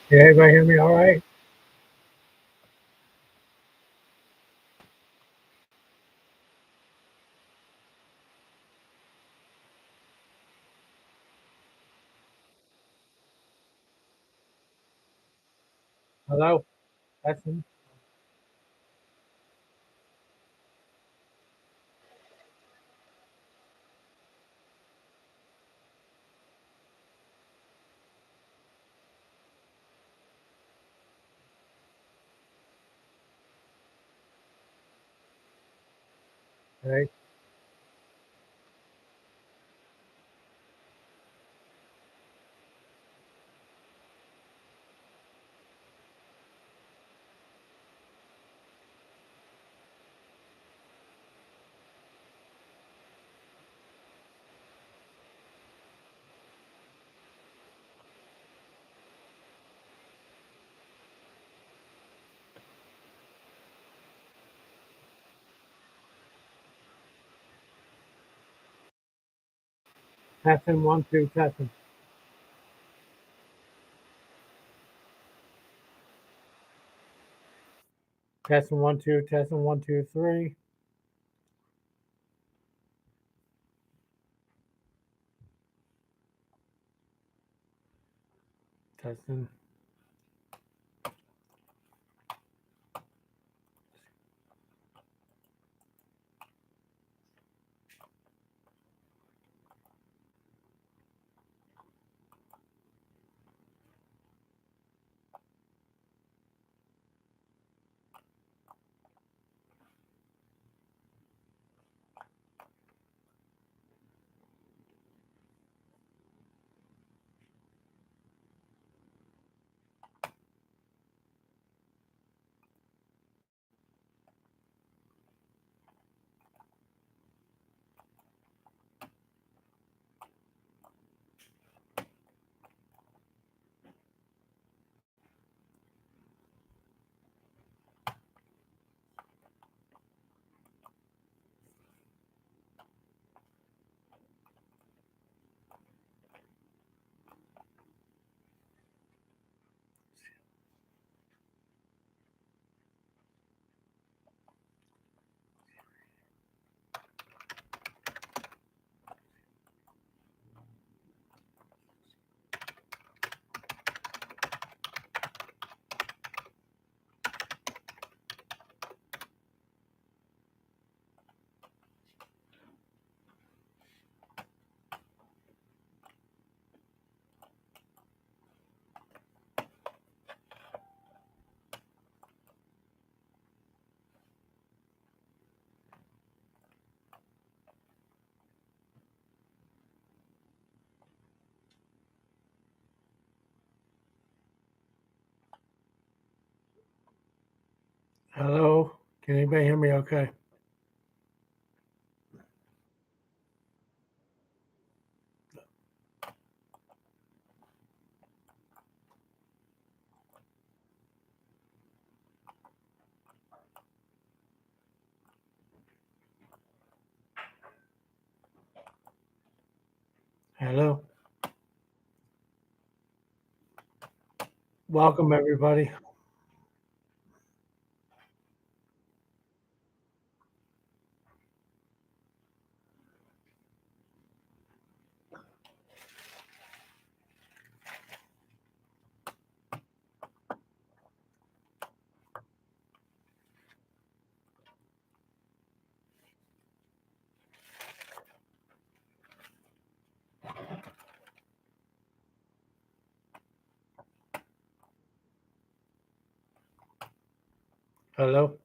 Can everybody hear me all right? Hello? Testing? Okay. Testing one, two, testing. Testing one, two, three. Testing. Hello? Can anybody hear me okay? Hello? Welcome, everybody. Hello?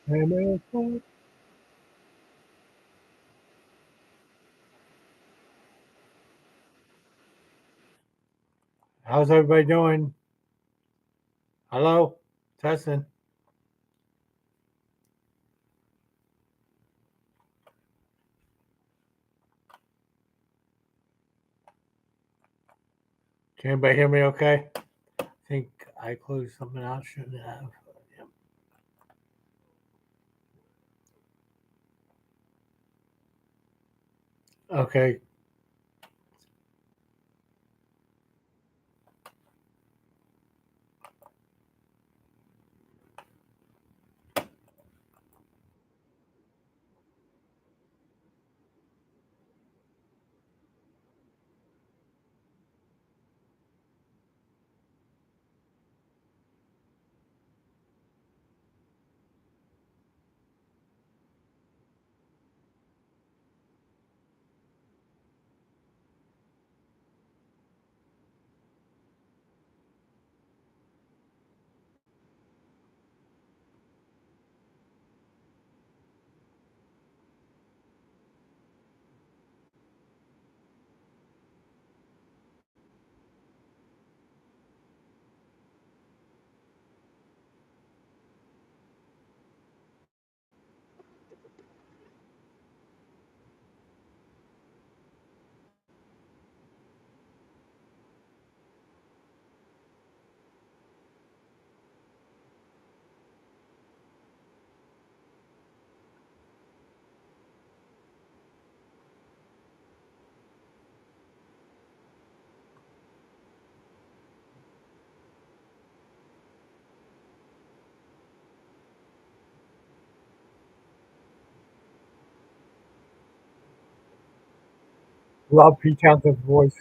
How's everybody doing? Hello? Testing. Can anybody hear me okay? I think I closed something out, shouldn't have. Yep. Okay. Love Pete Townsend's voice.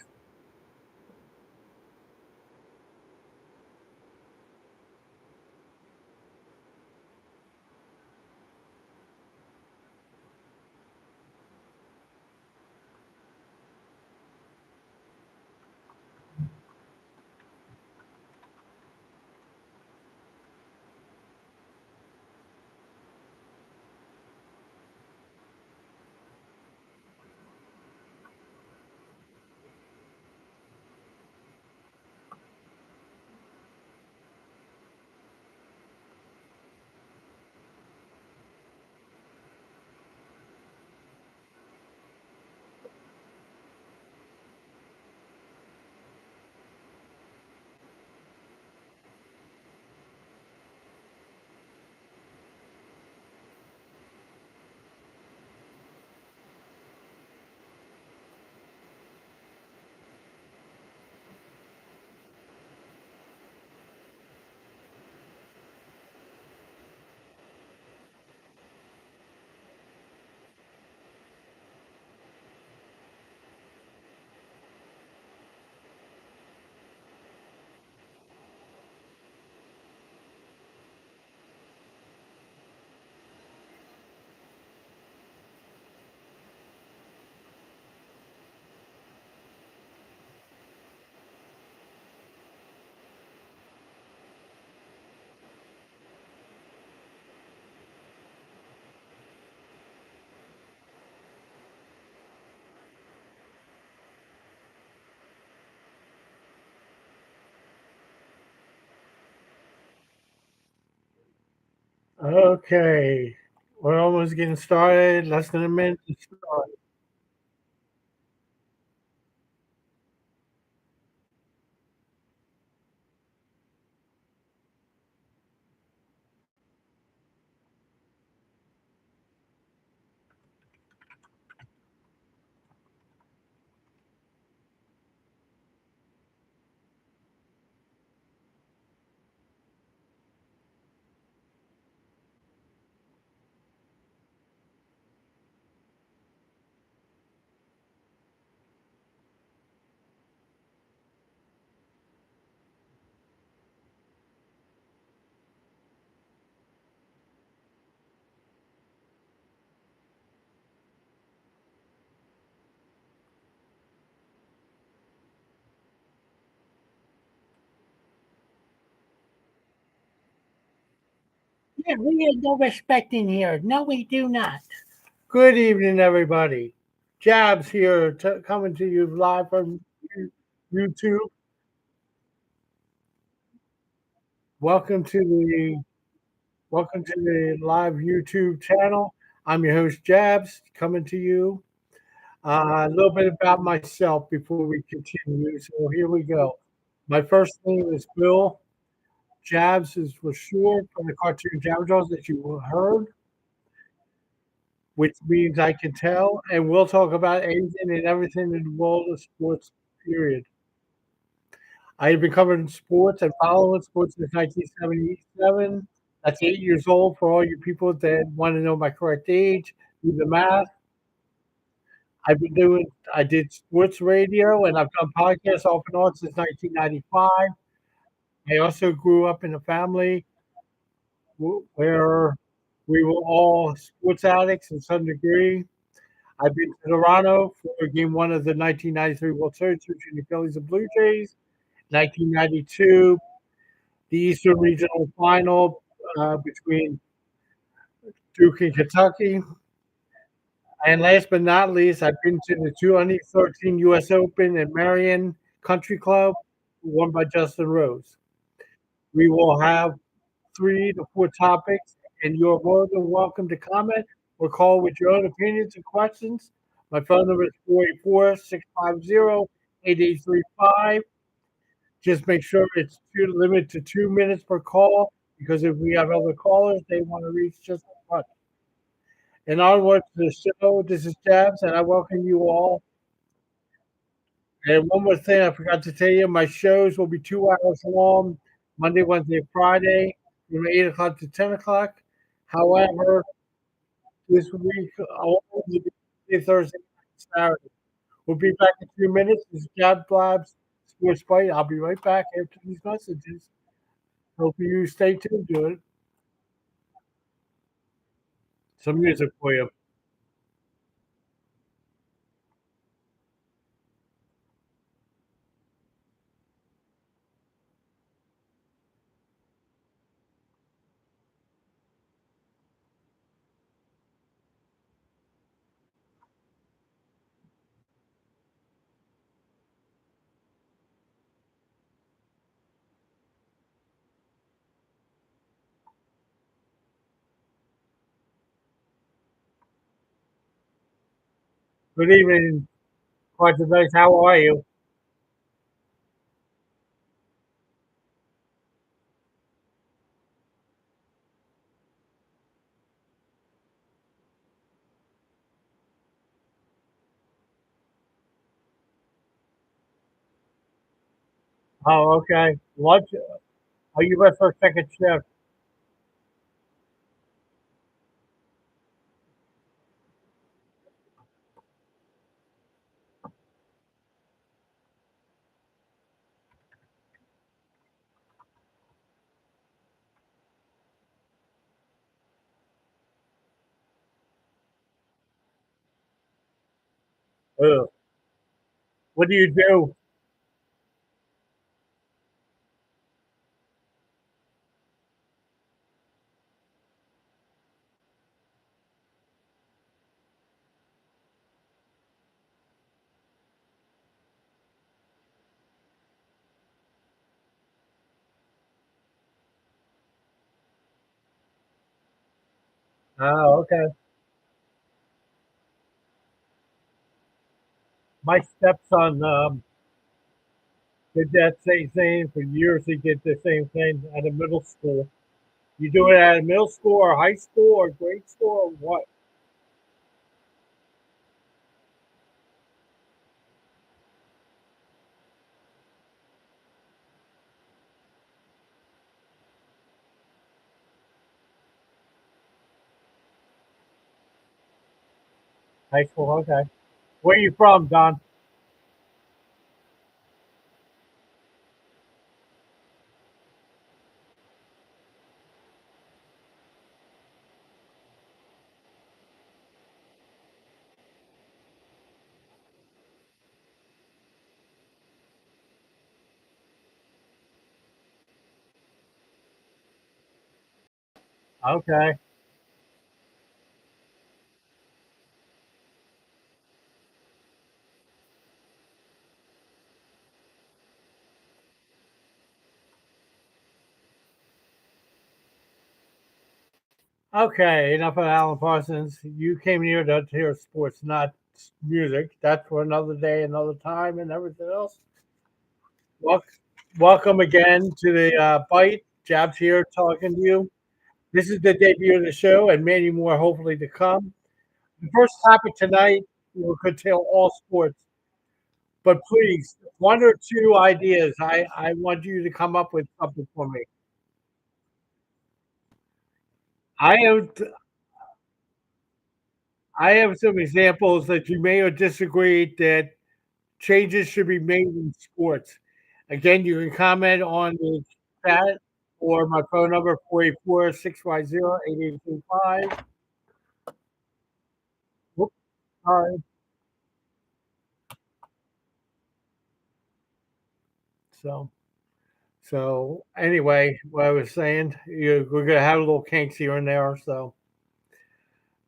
Okay. We're almost getting started. Less than a minute to start. We have no respect in here. No, we do not. Good evening, everybody. Jabs here, coming to you live from YouTube. Welcome to the live YouTube channel. I'm your host Jabs, coming to you. A little bit about myself before we continue. So here we go. My first name is Bill. Jabs is for short from the cartoon Jabs that you heard, which means I can tell, and we'll talk about anything and everything in the world of sports, period. I have been covering sports and following sports since 1977. That's 8 years old for all you people that want to know my correct age. Do the math. I did sports radio and I've done podcasts off and on since 1995. I also grew up in a family where we were all sports addicts in some degree. I've been to Toronto for game one of the 1993 World Series between the Phillies and Blue Jays. 1992, the Eastern Regional Final between Duke and Kentucky. And last but not least, I've been to the 2013 U.S. Open in Marion Country Club, won by Justin Rose. We will have 3 to 4 topics, and you're more than welcome to comment or call with your own opinions and questions. My phone number is 484-650-8835. Just make sure it's limited to 2 minutes per call because if we have other callers, they want to reach just as much. And onward to the show. This is Jabs, and I welcome you all. And one more thing I forgot to tell you, my shows will be 2 hours long, Monday, Wednesday, Friday, from 8 o'clock to 10 o'clock. However, this week, I'll only be Thursday, Saturday. We'll be back in 2 minutes. This is Jab Blabbs Sports Byte. I'll be right back after these messages. Hope you stay tuned to it. Some music for you. Good evening, quite nice. How are you? Oh, okay. Lunch? Are you ready for a second shift? Ugh. What do you do? Oh, okay. My stepson did that same thing for years. He did the same thing at a middle school. You do it at a middle school or high school or grade school or what? High school, okay. Where are you from, Don? Okay. Okay, enough of Alan Parsons. You came here to hear sports, not music. That's for another day, another time, and everything else. Wel- Welcome again to the Byte. Jabs here talking to you. This is the debut of the show, and many more hopefully to come. The first topic tonight will curtail all sports, but please, one or two ideas. I want you to come up with something for me. I have I have some examples that you may have disagreed that changes should be made in sports. Again, you can comment on the chat or my phone number 484-650-8825. Whoops, sorry. So anyway, what I was saying, we're gonna have a little kinks here and there. So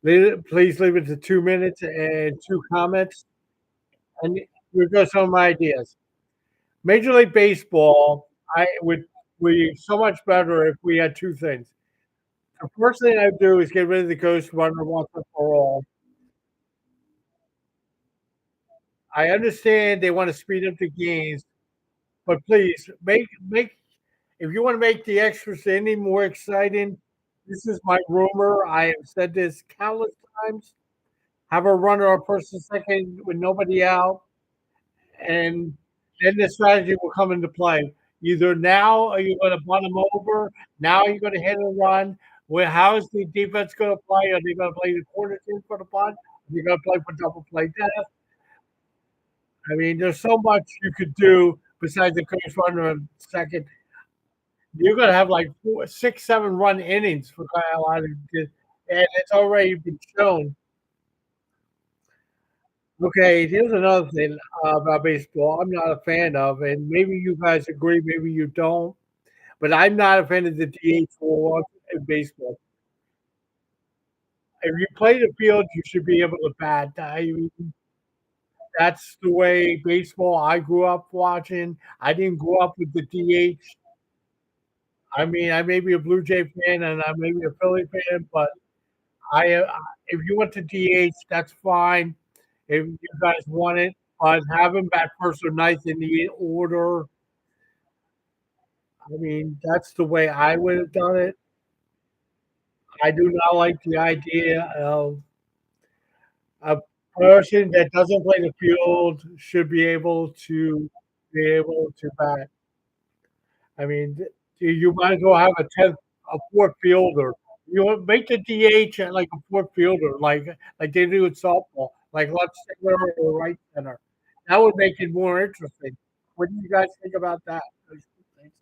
please leave it to 2 minutes and two comments, and we've got some ideas. Major League Baseball, I would be so much better if we had two things. The first thing I'd do is get rid of the ghost runner once and for all. I understand they want to speed up the games, but please make if you want to make the extras any more exciting. This is my rumor. I have said this countless times. Have a runner or first and second with nobody out, and then the strategy will come into play. Either now are you going to bunt them over? Now you're going to hit and run. Well, how is the defense going to play? Are they going to play the corner team for the bunt? Are they going to play for double play death? I mean, there's so much you could do besides the coach runner in second. You're going to have like 6, 7 run innings for crying out loud, and it's already been shown. Okay, here's another thing about baseball I'm not a fan of, and maybe you guys agree, maybe you don't, but I'm not a fan of the DH rule in baseball. If you play the field, you should be able to bat. That's the way baseball I grew up watching. I didn't grow up with the DH. I mean, I may be a Blue Jay fan and I may be a Philly fan, but if you want to DH, that's fine. If you guys want it, but have him bat first or ninth in the order. I mean, that's the way I would have done it. I do not like the idea of a person that doesn't play the field should be able to bat. I mean, you might as well have a fourth fielder. You know, make the DH at like a fourth fielder, like they do in softball, like left center or right center. That would make it more interesting. What do you guys think about that? Those two things?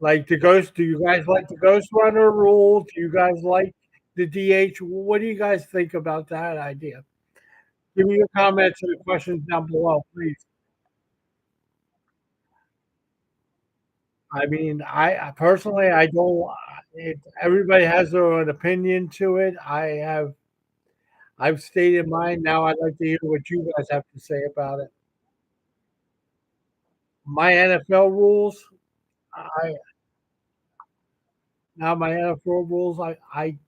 Like the ghost, do you guys like the ghost runner rule? Do you guys like the DH? What do you guys think about that idea? Give me your comments and questions down below, please. I mean, personally, I don't. Everybody has their own opinion to it. I've stated mine. Now I'd like to hear what you guys have to say about it. My NFL rules. I Now my NFL rules. I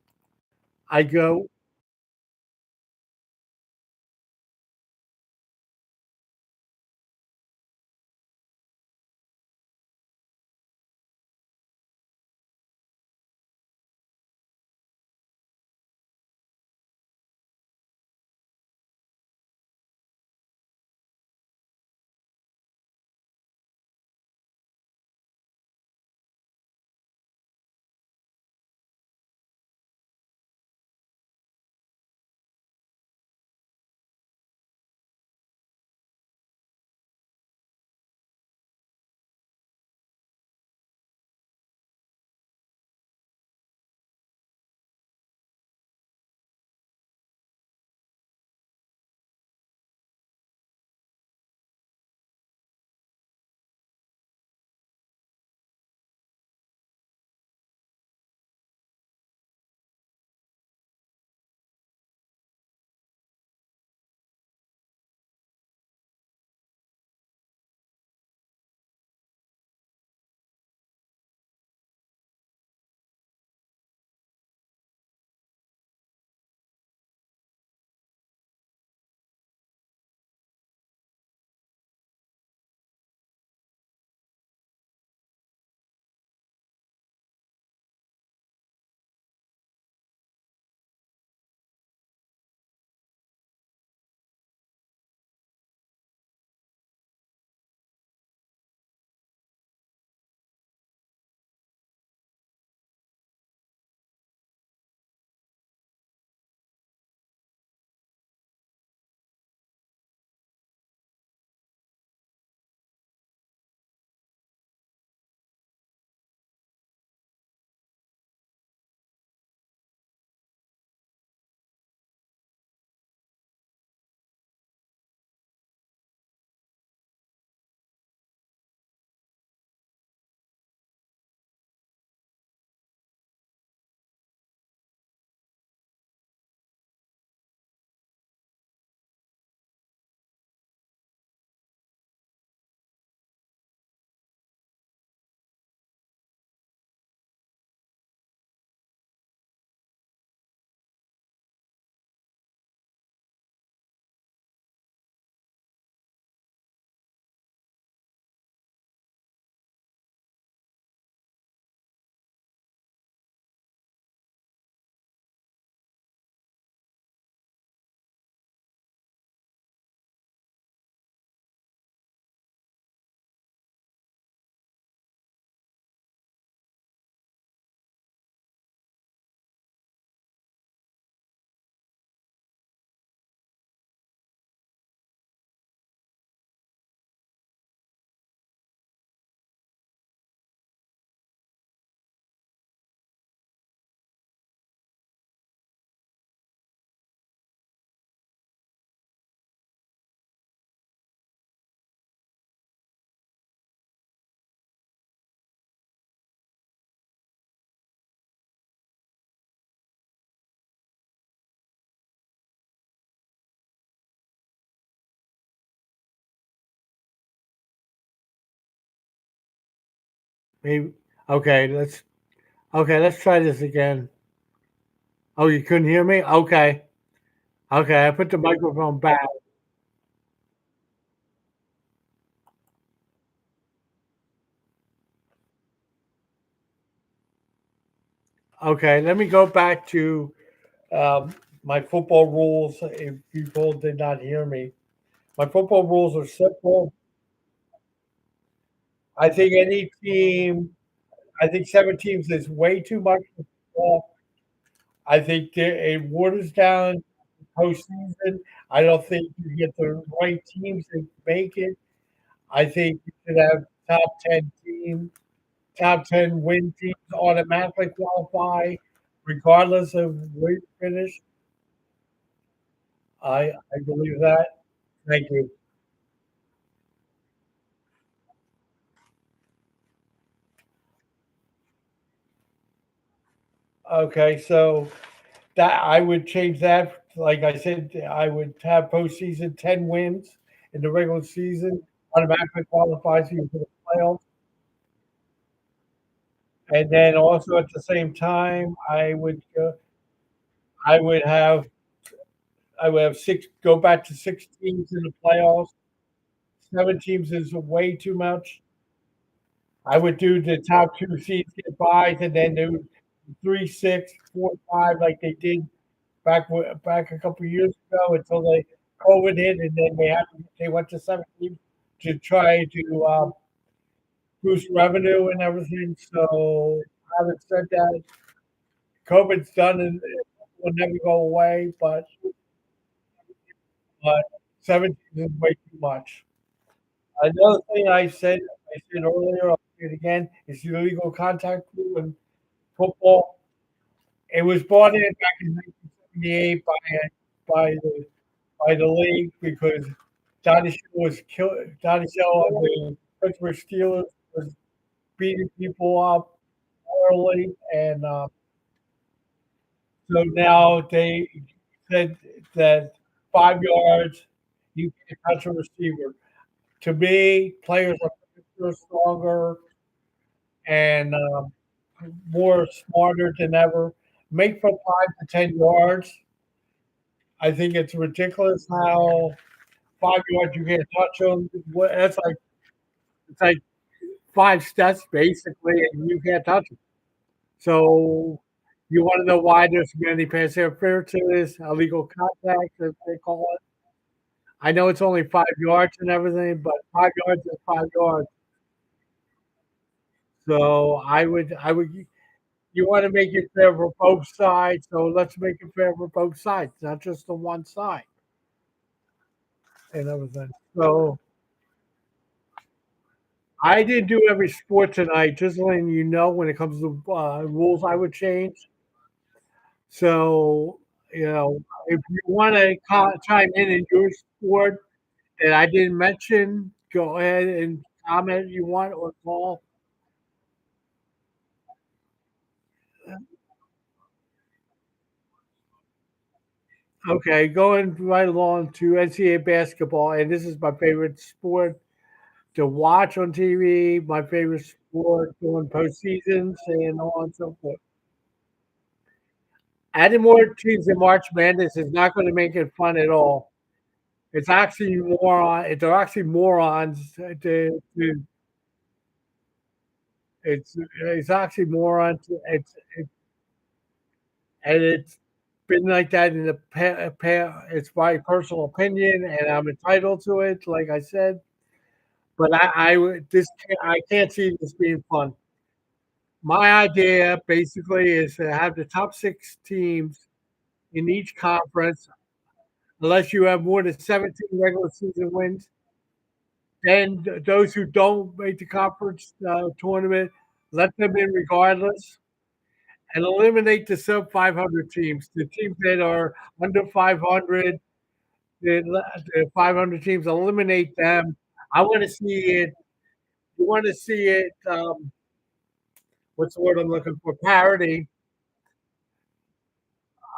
go Maybe. Okay, let's try this again. Oh, you couldn't hear me? Okay. Okay, I put the microphone back. Okay, let me go back to my football rules. If people did not hear me, my football rules are simple. I think any team, I think 7 teams is way too much for football. I think it waters down postseason. I don't think you get the right teams to make it. I think you should have top 10 teams, top 10 win teams automatically qualify, regardless of where you finish. I believe that. Thank you. Okay, so that I would change that. Like I said, I would have postseason 10 wins in the regular season, automatically qualifies you for the playoffs. And then also at the same time, I would have I would have six go back to 6 teams in the playoffs. 7 teams is way too much. I would do the top 2 seeds get buys, and then do 3, 6, 4, 5 like they did back a couple of years ago until they COVID hit, and then they went to 7 teams to try to boost revenue and everything. So having said that, COVID's done and it will never go away, but 7 teams is way too much. Another thing I said earlier, I'll say it again, is the illegal contact rule in football. It was brought in back in 1978 by the league because Donnie Shell was killed. Donnie Shell of the Pittsburgh Steelers was beating people up early, and so now they said that 5 yards you can touch a receiver. To me, players are faster, stronger, and more smarter than ever. Make for 5 to 10 yards. I think it's ridiculous how 5 yards you can't touch them. That's like it's like 5 steps basically, and you can't touch them. So you want to know why there's many pass interference to this illegal contact, as they call it. I know it's only 5 yards and everything, but 5 yards is 5 yards. So I would. You want to make it fair for both sides, so let's make it fair for both sides, not just the one side and everything. So I didn't do every sport tonight, just letting you know when it comes to rules I would change. So, if you want to chime in your sport that I didn't mention, go ahead and comment if you want or call. Okay, going right along to NCAA basketball, and this is my favorite sport to watch on TV, my favorite sport during postseasons, and on and so forth. Adding more teams in March Madness is not going to make it fun at all. It's actually they're actually morons. It's actually morons. And it's been like that in the it's my personal opinion, and I'm entitled to it. Like I said, but I can't see this being fun. My idea basically is to have the top 6 teams in each conference, unless you have more than 17 regular season wins. Then those who don't make the conference tournament, let them in regardless, and eliminate the sub 500 teams. The teams that are under 500, the 500 teams, eliminate them. I want to see it. You want to see it. What's the word I'm looking for? Parity.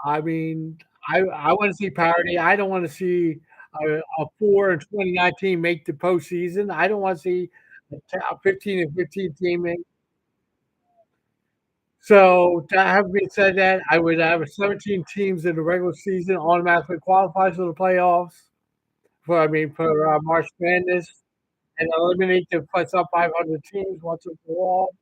I mean, I want to see parity. I don't want to see a 4 and 2019 make the postseason. I don't want to see a 15 and 15 team make. So to have been said that, I would have 17 teams in the regular season automatically qualifies for the playoffs. For March Madness, and eliminate the top 500 teams once and for all.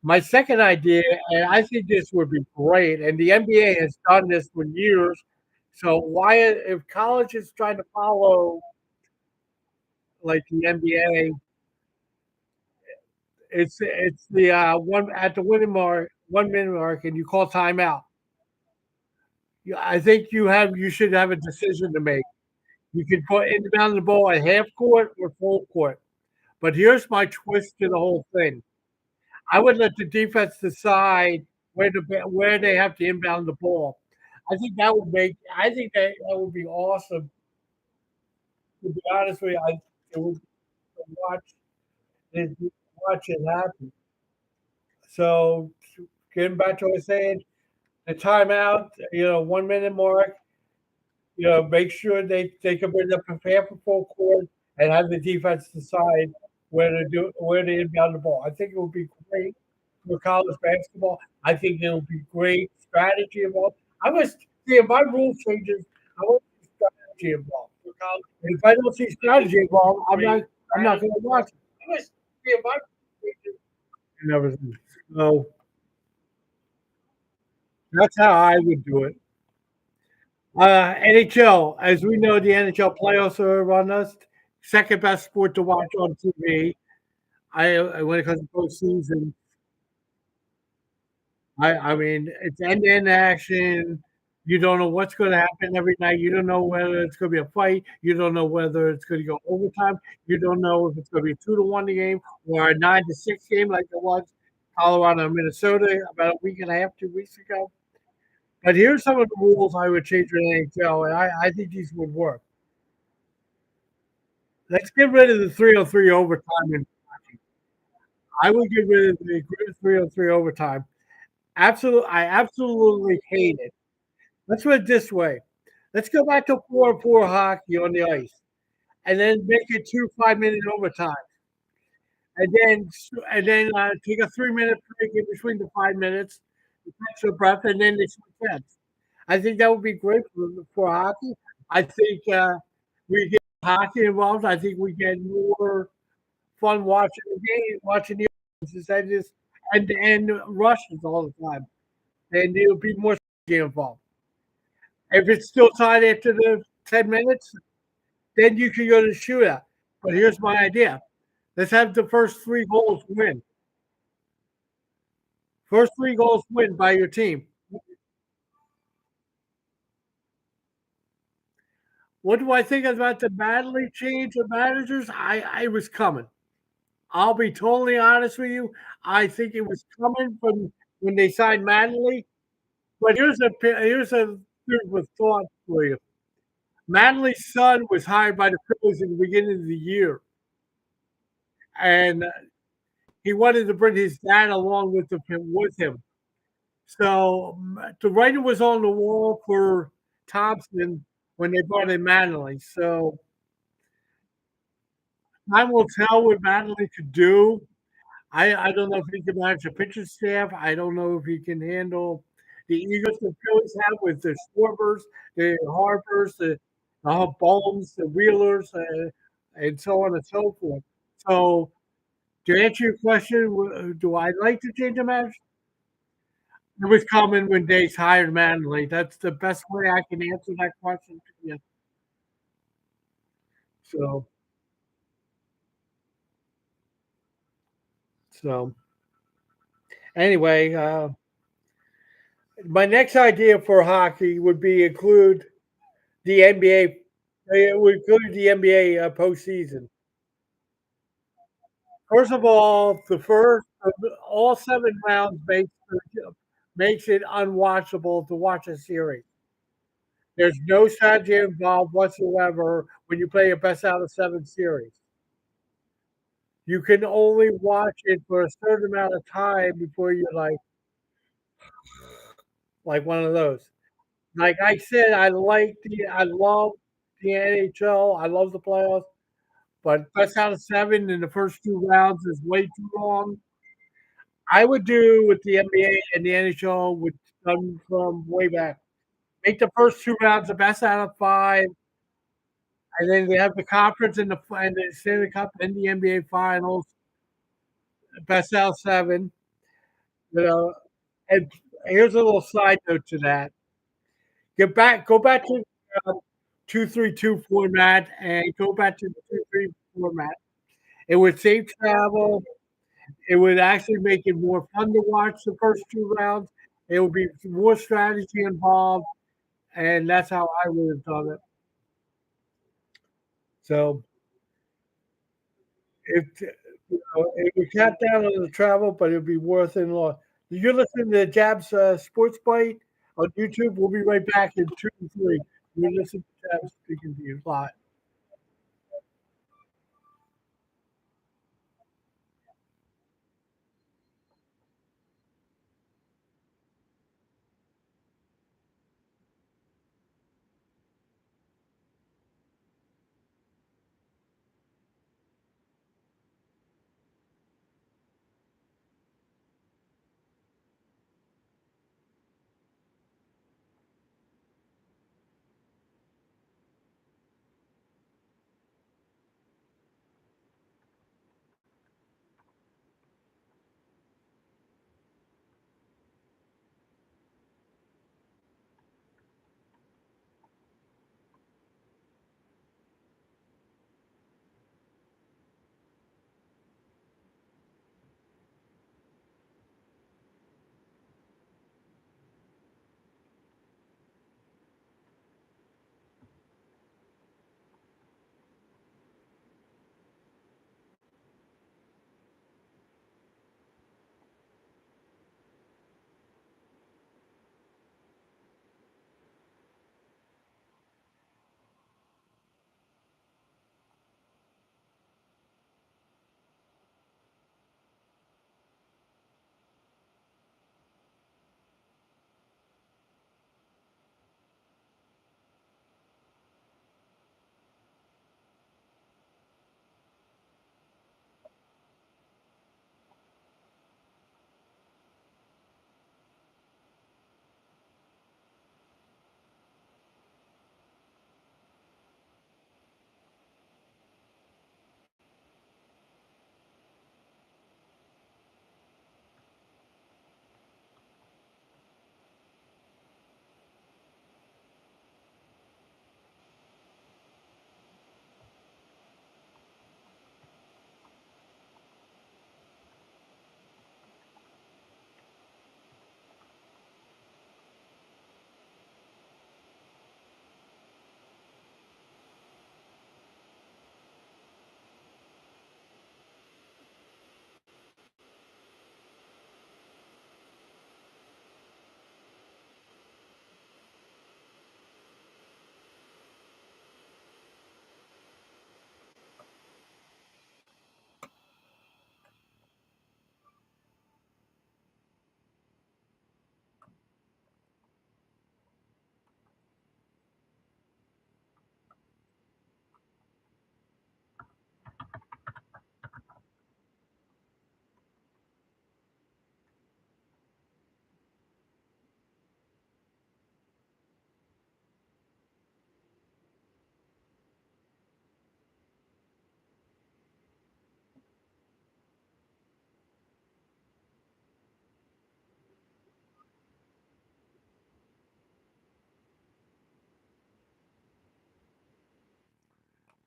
My second idea, and I think this would be great, and the NBA has done this for years. So why, if college is trying to follow like the NBA, it's the one at the winning mark, 1 minute mark, and you call timeout. I think you should have a decision to make. You can put inbound the ball at half court or full court. But here's my twist to the whole thing. I would let the defense decide where they have to inbound the ball. I think that would be awesome. To be honest with you, it would watch it watch it happen. So getting back to what I was saying, the timeout, 1 minute mark, make sure they can bring up prepare for full court and have the defense decide where to inbound the ball. I think it would be great for college basketball. I think it'll be great strategy involved. I was see if my rule changes, I want strategy involved for college. And if I don't see strategy involved, I'm not gonna watch it. I was see if my rule changes and everything. So that's how I would do it. NHL, as we know, the NHL playoffs are on us. Second best sport to watch on TV. When it comes to postseason, I mean, it's end-to-end action. You don't know what's going to happen every night. You don't know whether it's going to be a fight. You don't know whether it's going to go overtime. You don't know if it's going to be a 2-1 game or a 9-6 game like it was Colorado and Minnesota about a week and a half, 2 weeks ago. But here's some of the rules I would change in NHL, and I think these would work. Let's get rid of the 3-on-3 overtime in hockey. I would get rid of the 3-on-3 overtime. I absolutely hate it. Let's put it this way. Let's go back to 4-on-4 hockey on the ice, and then make it 2 5-minute overtime, and then take a 3-minute break in between the 5 minutes, catch your breath, and then they switch ends. I think that would be great for hockey. I think we get hockey involved. I think we get more fun watching the game, watching the instead of just end-to-end rushes all the time, and there'll be more involved. If it's still tied after the 10 minutes, then you can go to shootout. But here's my idea. Let's have the first three goals win. First three goals win by your team. What do I think about the Madley change of managers? I was coming. I'll be totally honest with you. I think it was coming from when they signed Madley. But here's a food for thought for you. Madley's son was hired by the Phillies in the beginning of the year, and he wanted to bring his dad along with him. So the writing was on the wall for Thompson when they brought in Manley. So time will tell what Manley could do. I don't know if he can manage a pitching staff. I don't know if he can handle the Eagles the Phillies have with the Schwarbers, the Harbors, the Bones, the Wheelers, and so on and so forth. So to answer your question, do I like to change the manager? It was coming when Days hired Manley. That's the best way I can answer that question to you. So, so anyway, my next idea for hockey would be include the NBA. It would include the NBA postseason. First of all, the first of all 7 rounds makes it unwatchable to watch a series. There's no strategy involved whatsoever when you play a best out of 7 series. You can only watch it for a certain amount of time before you're like one of those. Like I said, I love the NHL. I love the playoffs, but best out of 7 in the first 2 rounds is way too long. I would do with the NBA and the NHL, which done from way back. Make the first 2 rounds the best out of 5, and then they have the conference and the Stanley Cup and the NBA Finals, best out of 7, you know. And here's a little side note to that. Go back to, um, 2-3-2 format and go back to the 2-3 format. It would save travel. It would actually make it more fun to watch the first 2 rounds. It would be more strategy involved, and that's how I would have done it. So it would cut down on the travel, but it'd be worth it in long. You're listening to Jab's Sports Bite on YouTube. We'll be right back in 2 and 3. You're listening to Jab speaking to you live.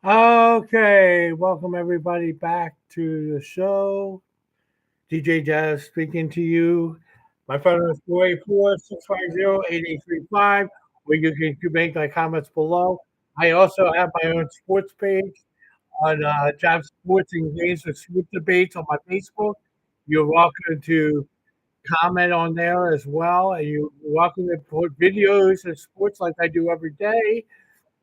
Okay, welcome everybody back to the show. DJ Jazz speaking to you. My phone number is 484-650-8835, where you can make my comments below. I also have my own sports page on Jazz Sports and Games with Sports Debates on my Facebook. You're welcome to comment on there as well. And you're welcome to put videos of sports like I do every day.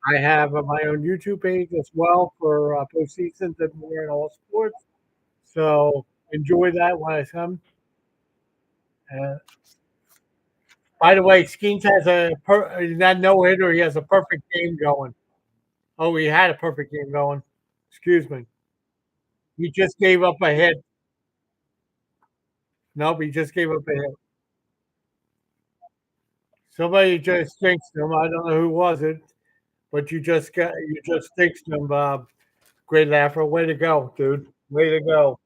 I have my own YouTube page as well for postseasons and more in all sports. So enjoy that when I come. Uh, by the way, Skeens has that no hitter. He has a perfect game going. Oh, he had a perfect game going. Excuse me. He just gave up a hit. Nope, he just gave up a hit. Somebody just jinxed him. I don't know who was it, but you just jinxed him, Bob. Great laugher. Way to go, dude. Way to go.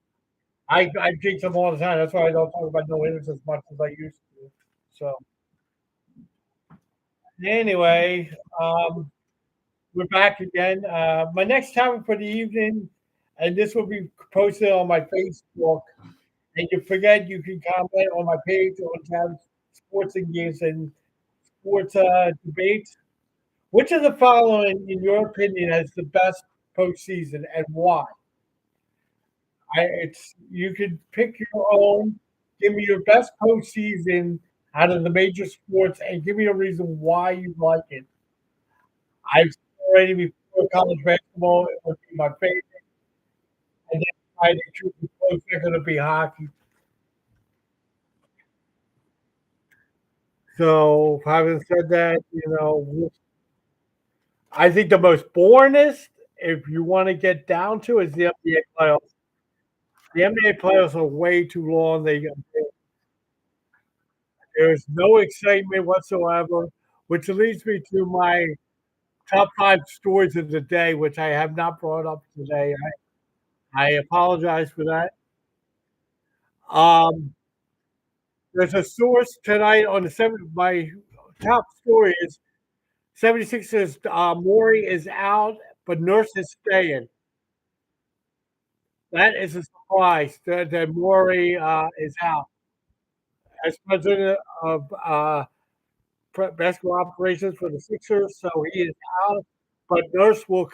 I jinx him all the time. That's why I don't talk about no hitters as much as I used to. So anyway, um, we're back again. My next topic for the evening, and this will be posted on my Facebook. And you forget you can comment on my page on tab sports and games and sports debates. Which of the following, in your opinion, has the best postseason and why? It's you can pick your own. Give me your best postseason out of the major sports, and give me a reason why you like it. I've said already before college basketball it would be my favorite, and then I think truth be told, it's going to be hockey. So, having said that, I think the most boringest, if you want to get down to, is the NBA playoffs. The NBA playoffs are way too long. There's no excitement whatsoever, which leads me to my top five stories of the day, which I have not brought up today. I apologize for that. Um, there's a source tonight on the seven. My top story is 76ers. Maury is out, but Nurse is staying. That is a surprise that Maury is out. As president of basketball operations for the Sixers, so he is out. But Nurse will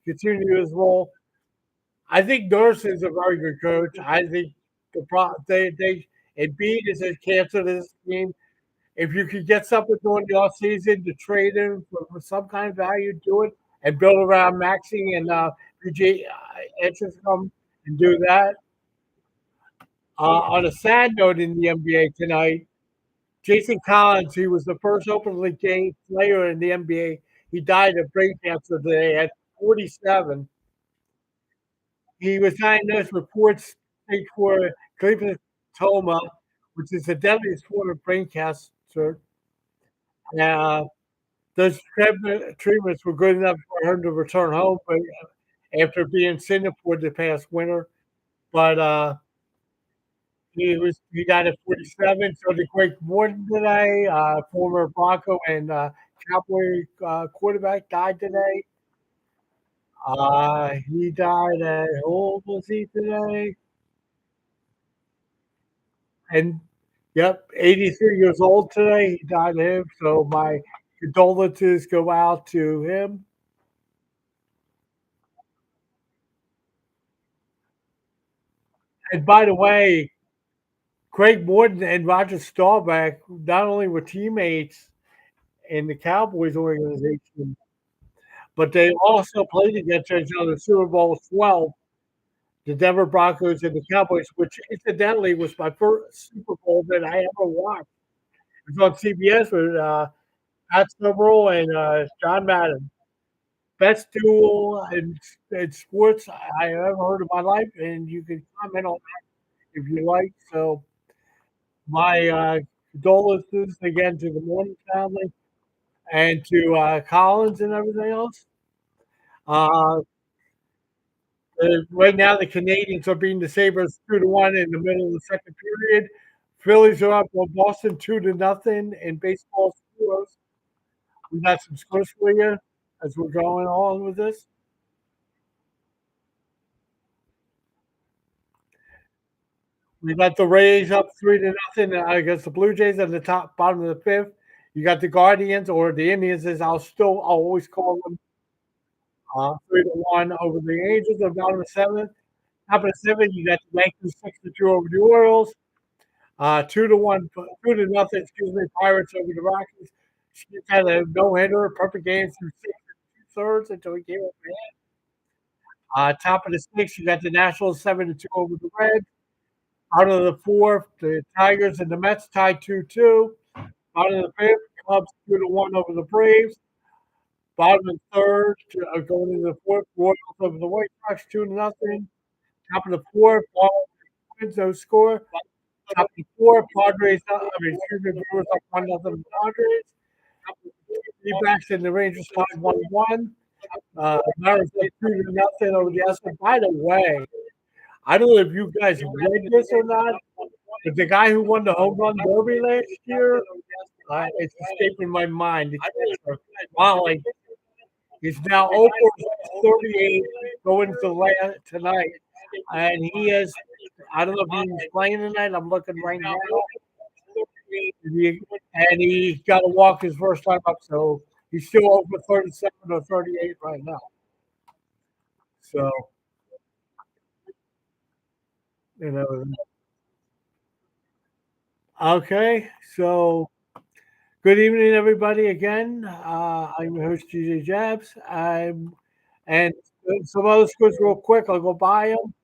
continue his role. I think Nurse is a very good coach. I think they Embiid is a cancer to this team. If you could get something during the off season to trade him for some kind of value, do it and build around Maxi and PJ come and do that. On a sad note in the NBA tonight, Jason Collins, he was the first openly gay player in the NBA. He died of brain cancer today at 47. He was diagnosed with reports stage 4 glioblastoma, which is the deadliest form of brain cancer. Uh, those treatments were good enough for him to return home, but after being in Singapore the past winter, but he died at 47. So did Greg Morton today, former Bronco and Cowboy quarterback, died today. He died at how old was he today? And yep, 83 years old today. He died of him. So my condolences go out to him. And by the way, Craig Morton and Roger Staubach not only were teammates in the Cowboys organization, but they also played against each other in Super Bowl 12, the Denver Broncos and the Cowboys, which incidentally was my first Super Bowl that I ever watched. It was on CBS with Pat Summerall and John Madden. Best duel in sports I ever heard in my life, and you can comment on that if you like. So my condolences again to the Morning family and to Collins and everything else. Uh, right now, the Canadians are beating the Sabres 2-1 in the middle of the second period. Phillies are up on Boston 2-0 in baseball scores. We got some scores for you as we're going on with this. We got the Rays up 3-0 against the Blue Jays at the top bottom of the fifth. You got the Guardians or the Indians, as I'll always call them, 3-1 over the Angels at bottom of the seventh. Top of the seventh, you got the Yankees 6-2 over the Orioles. 2-1, 2-0, excuse me, Pirates over the Rockies. She had a no hitter, perfect game through 6 2/3 until he came up ahead. Top of the sixth, you got the Nationals 7-2 over the Reds. Out of the fourth, the Tigers and the Mets tied 2-2. Out of the fifth, Cubs 2-1 over the Braves. Bottom of the third, going into the fourth, Royals over the White Sox 2-0. Top of the fourth, all wins, no score. Top of the four, Padres. Excuse me, Brewers up 1-0 Padres. D-backs and the Rangers 5-1-1. Mariners up 2-0 over the Astros. By the way, I don't know if you guys read this or not, but the guy who won the home run derby last year, it's escaping my mind. Molly is now over 38 going to land tonight, and he has. I don't know if he's playing tonight. I'm looking right now, and he got to walk his first time up, so he's still over 37 or 38 right now. So you know, okay. So good evening, everybody. Again, I'm your host, GJ Jabs. And some other scores real quick. I'll go by them.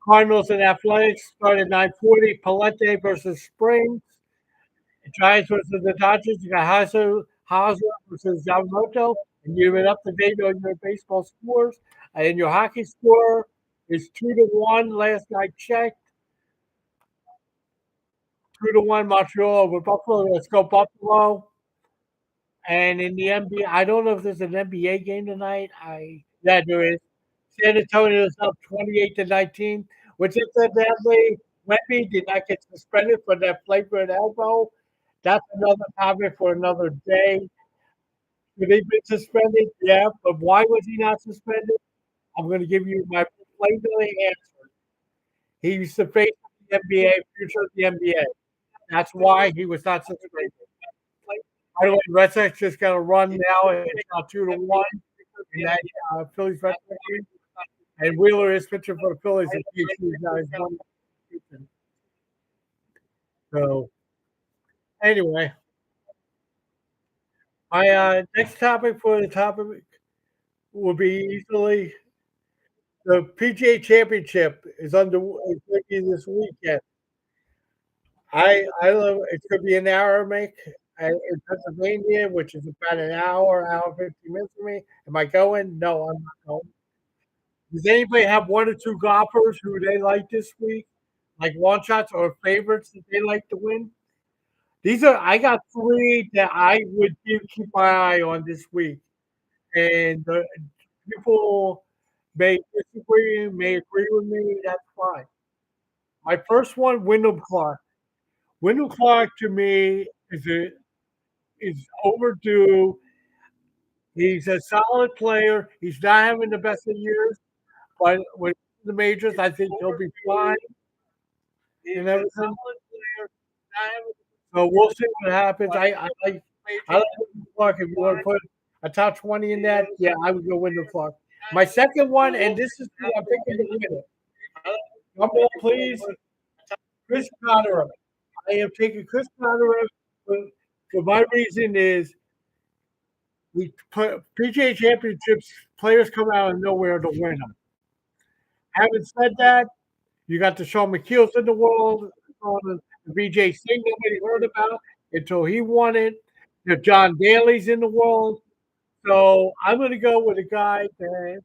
Cardinals and Athletics start at 9:40. Palette versus Springs. Giants versus the Dodgers. You got Hauser versus Yamamoto. And you it up to date on your baseball scores. And your hockey score is 2-1. Last I checked, 2-1 Montreal over Buffalo. Let's go Buffalo. And in the NBA, I don't know if there's an NBA game tonight. Yeah, there is. San Antonio is up 28-19, which incidentally, Wemby did not get suspended for that flagrant elbow. That's another topic for another day. Should he been suspended? Yeah, but why was he not suspended? I'm going to give you my flagrant answer. He's the face of the NBA, future of the NBA. That's why he was not suspended. By the way, Red Sox just got a run now. It's now 2-1 in that Phillies Red Sox game. And Wheeler is pitching for the Phillies. And he's now his one. So anyway, my next topic for the topic will be easily the PGA Championship is is going to be this weekend. I love it's going to be an hour make in Pennsylvania, which is about an hour 15 minutes for me. Am I going? No, I'm not going. Does anybody have one or two golfers who they like this week, like long shots or favorites that they like to win? These are I got three that I would keep my eye on this week, and people may disagree, may agree with me. That's fine. My first one, Wyndham Clark. Wyndham Clark to me is overdue. He's a solid player. He's not having the best of years, but with the majors, I think he'll be fine and everything. So we'll see what happens. I like Wyndham Clark. If you want to put a top 20 in that, yeah, I would go Wyndham Clark. My second one, and this is who I'm picking to win it. Number one, please, Chris Conner. I am taking Chris Conner for my reason is we put PGA Championships players come out of nowhere to win them. Having said that, you got the Sean McKeel's in the world, the BJ Singh nobody heard about until he won it. The John Daly's in the world. So I'm going to go with a guy that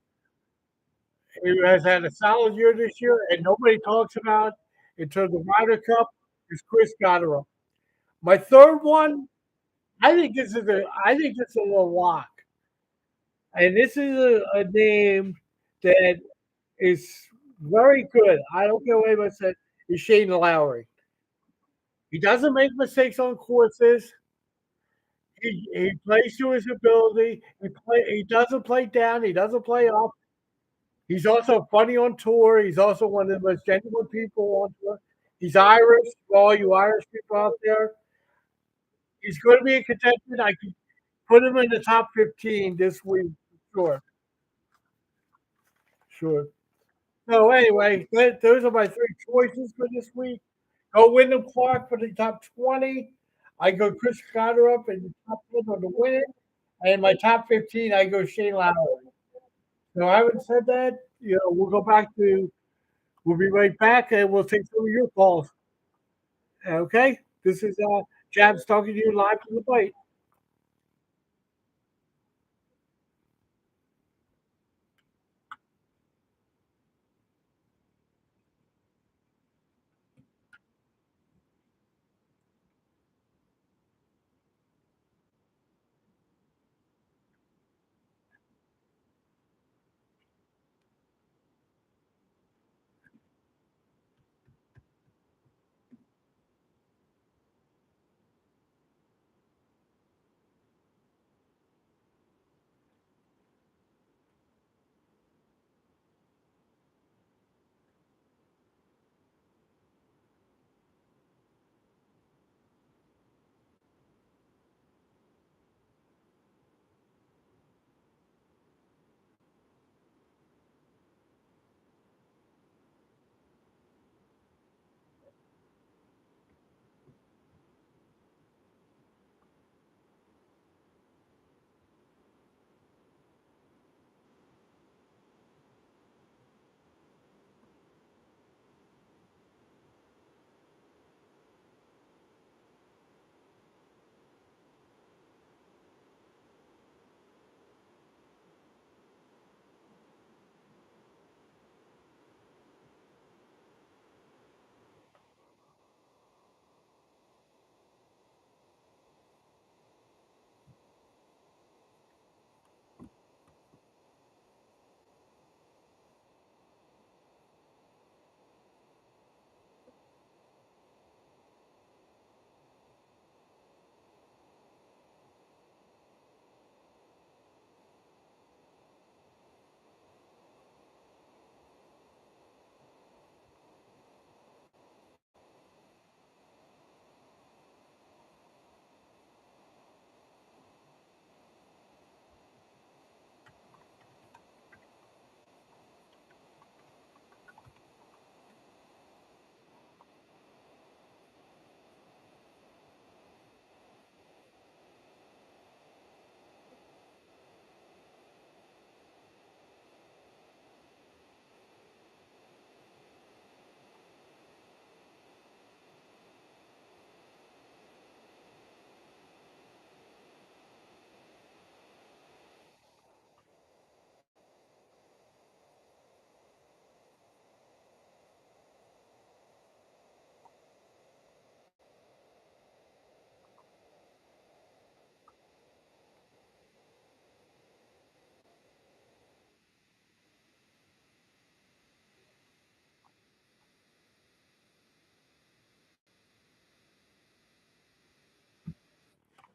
who has had a solid year this year and nobody talks about until the Ryder Cup is Chris Goddard. My third one, I think this is a little lock. And this is a name that is very good. I don't care what anybody said. Is Shane Lowry. He doesn't make mistakes on courses. He plays to his ability. He doesn't play down. He doesn't play up. He's also funny on tour. He's also one of the most genuine people on tour. He's Irish. For all you Irish people out there, he's going to be a contention. I can put him in the top 15 this week. Sure, sure. So anyway, those are my three choices for this week. Go Wyndham Clark for the top 20. I go Chris Carter up in the top 10 on the win. And my top 15, I go Shane Lowry. So having said that, we'll be right back and we'll take some of your calls. Okay? This is Jabs talking to you live from the bite.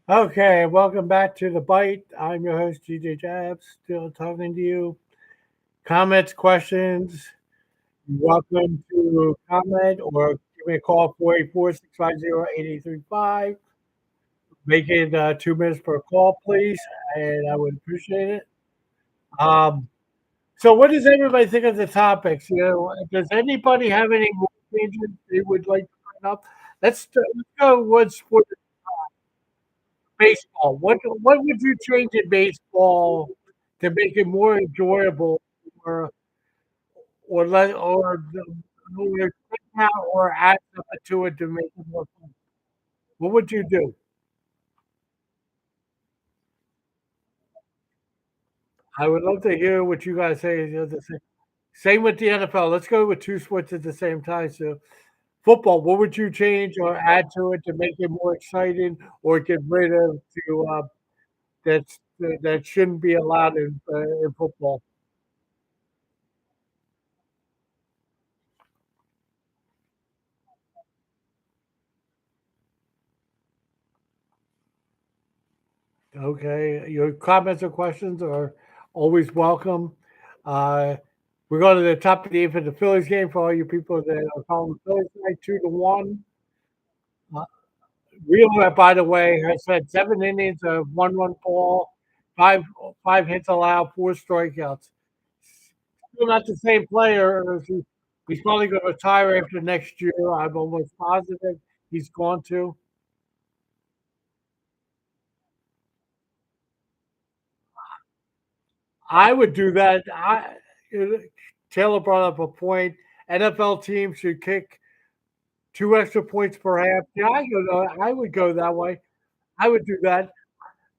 Okay, welcome back to the Byte. I'm your host, GJ Jabs, still talking to you. Comments, questions, you're welcome to comment or give me a call 484-650-8835. Make it 2 minutes per call, please, and I would appreciate it. Um, so, what does everybody think of the topics? Does anybody have any more changes they would like to bring up? Let's go one sport. Baseball. What would you change in baseball to make it more enjoyable, or or take out or add something to it to make it more fun? What would you do? I would love to hear what you guys say. Same with the NFL. Let's go with two sports at the same time. So, football. What would you change or add to it to make it more exciting, or get rid of that's that shouldn't be allowed in football? Okay, your comments or questions are always welcome. Uh, we're going to the top of the eighth for the Phillies game for all you people that are following the Phillies tonight, 2-1. Uh, Wheeler, by the way, has had 7 innings of 1 run ball, five five hits allowed, 4 strikeouts. Still not the same player. He's probably going to retire after next year. I'm almost positive he's going to. I would do that. Taylor brought up a point. NFL teams should kick 2 extra points per half. Yeah, I would go that way. I would do that.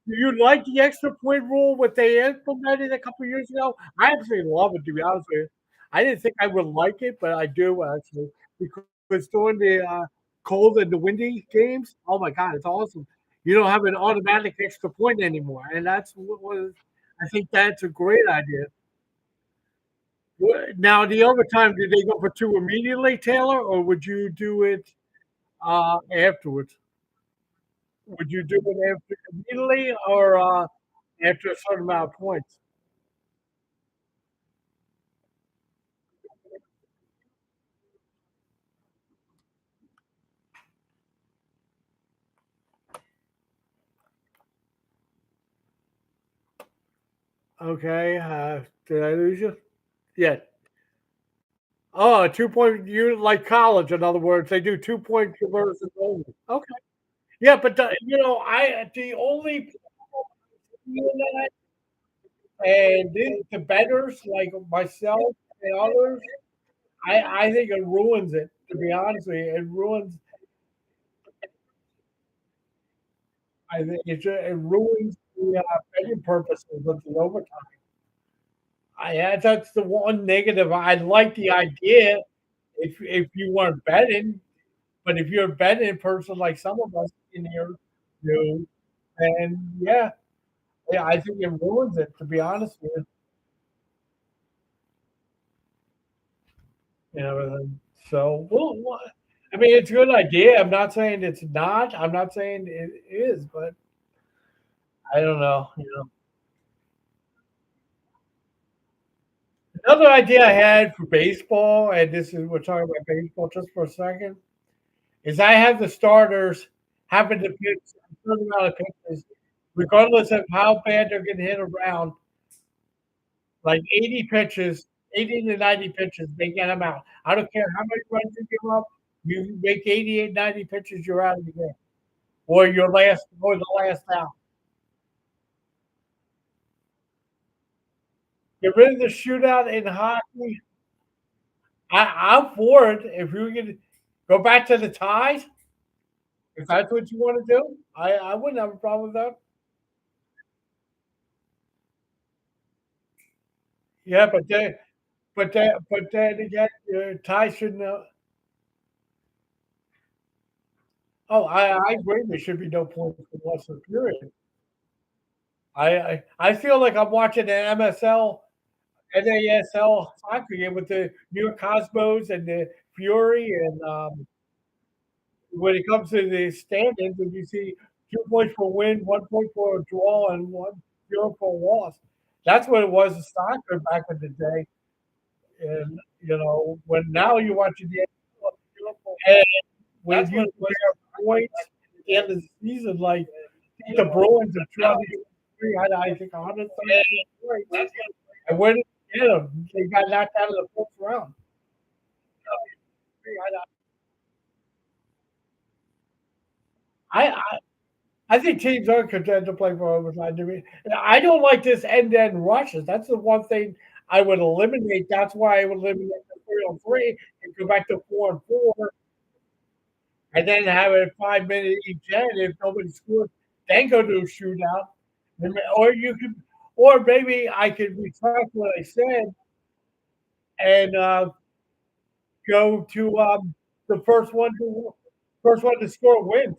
Do you like the extra point rule? What they implemented a couple years ago? I absolutely love it. To be honest with you, I didn't think I would like it, but I do actually because during the cold and the windy games, oh my god, it's awesome. You don't have an automatic extra point anymore, and that's what was. I think that's a great idea. Now, the overtime, did they go for two immediately, Taylor, or would you do it afterwards? Would you do it after immediately or after a certain amount of points? Okay. Did I lose you? Yeah. Oh, a 2 point. You like college, in other words, they do 2 point conversions only. Okay. Yeah, but the only and the betters like myself and others, I think it ruins it. To be honest with you, it ruins. I think it ruins the betting purposes of the overtime. That's the one negative. I like the idea if you weren't betting, but if you're a betting person like some of us in here do, and yeah, I think it ruins it. To be honest with you, so I mean, it's a good idea. I'm not saying it's not. I'm not saying it is, but I don't know. Another idea I had for baseball, and this is we're talking about baseball just for a second, is I have the starters having to pitch a certain amount of pitches, regardless of how bad they're getting hit around, like 80 pitches, 80 to 90 pitches, they get them out. I don't care how many runs you give up, you make 88, 90 pitches, you're out of the game. Or the last out. Get rid of the shootout in hockey. I'm for it. If you can go back to the ties, if that's what you want to do, I wouldn't have a problem with that. Yeah, but then again, Ty should know. Oh, I agree. There should be no points for loss of period. I feel like I'm watching an MSL, NASL soccer game with the New York Cosmos and the Fury, and when it comes to the standings, and you see 2 points for win, 1 point for a draw, and 1-0 for a loss. That's what it was in soccer back in the day. And when now you're watching the and when you compare points at the end of the season, like I think the Bruins in 2023 had I think 130 points. And where did they get them? They got knocked out of the first round. I, I I think teams are content to play for overtime. To me, I don't like this end-to-end rushes. That's the one thing I would eliminate. That's why I would eliminate the 3-on-3 and go back to 4-on-4, and then have it 5 minutes each end. If nobody scores, then go to a shootout. Or you could, or maybe I could retract what I said and go to the first one to score wins.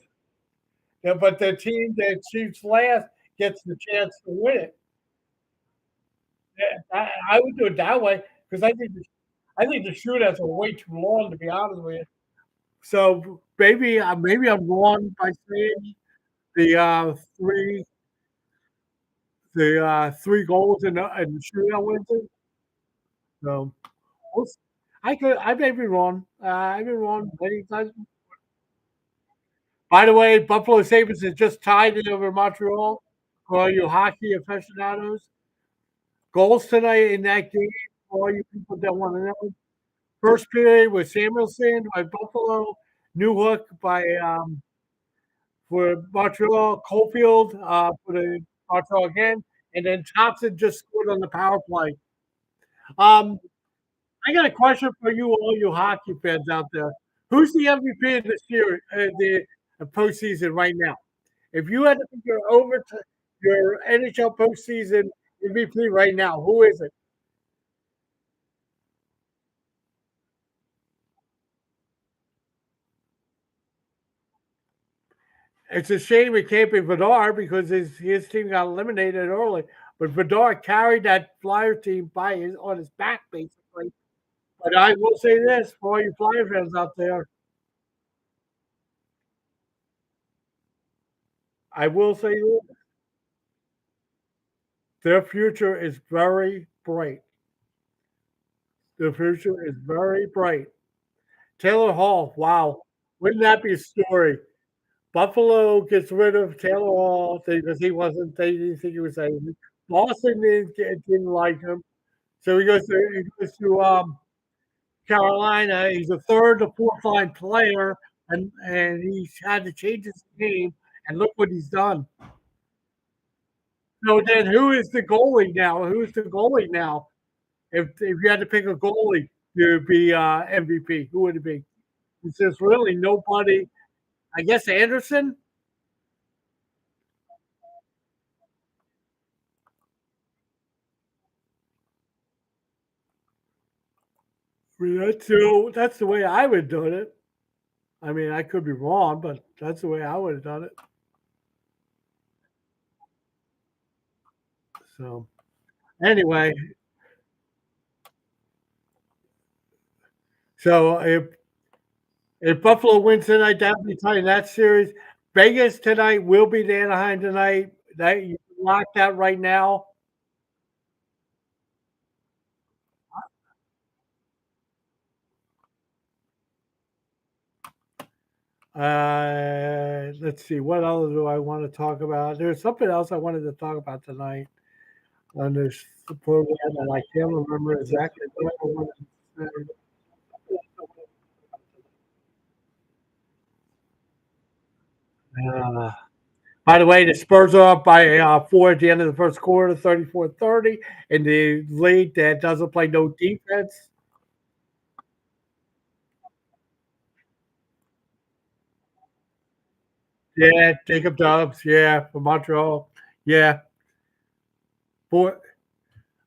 Yeah, but the team that shoots last gets the chance to win it. Yeah, I would do it that way because I think the shootouts are way too long to be honest with you. So maybe I'm wrong by saying the three goals and the shootout wins it. So I may be wrong. I've been wrong many times. By the way, Buffalo Sabres is just tied it over Montreal for all you hockey aficionados. Goals tonight in that game for all you people that want to know. First period was Samuelson by Buffalo, Newhook by for Montreal, Cofield for the Montreal again, and then Thompson just scored on the power play. Um, I got a question for you, all you hockey fans out there. Who's the MVP of this year, the postseason right now? If you had to pick your NHL postseason MVP right now, who is it? It's a shame it can't be Vidar because his team got eliminated early. But Vidar carried that Flyer team on his back, basically. But I will say this for all you Flyer fans out there, I will say this, their future is very bright. Their future is very bright. Taylor Hall, wow. Wouldn't that be a story? Buffalo gets rid of Taylor Hall because they didn't think he was anything. Boston didn't like him. So he goes to Carolina. He's a third or fourth line player, and he's had to change his game. And look what he's done. So then, who is the goalie now? Who's the goalie now? If you had to pick a goalie to be MVP, who would it be? There's really nobody. I guess Anderson. I mean, that's the way I would do it. I mean, I could be wrong, but that's the way I would have done it. So anyway, so if Buffalo wins tonight, that'll be tight in that series. Vegas tonight will be the Anaheim tonight. That you can lock that right now. Let's see. What else do I want to talk about? There's something else I wanted to talk about tonight on this program, and I can't remember exactly what I wanted to say. Uh, by the way, the Spurs are up by 4 at the end of the first quarter, 34-30, in the league that doesn't play no defense. Yeah, Jacob Dobbs. Yeah, from Montreal. Yeah, boy,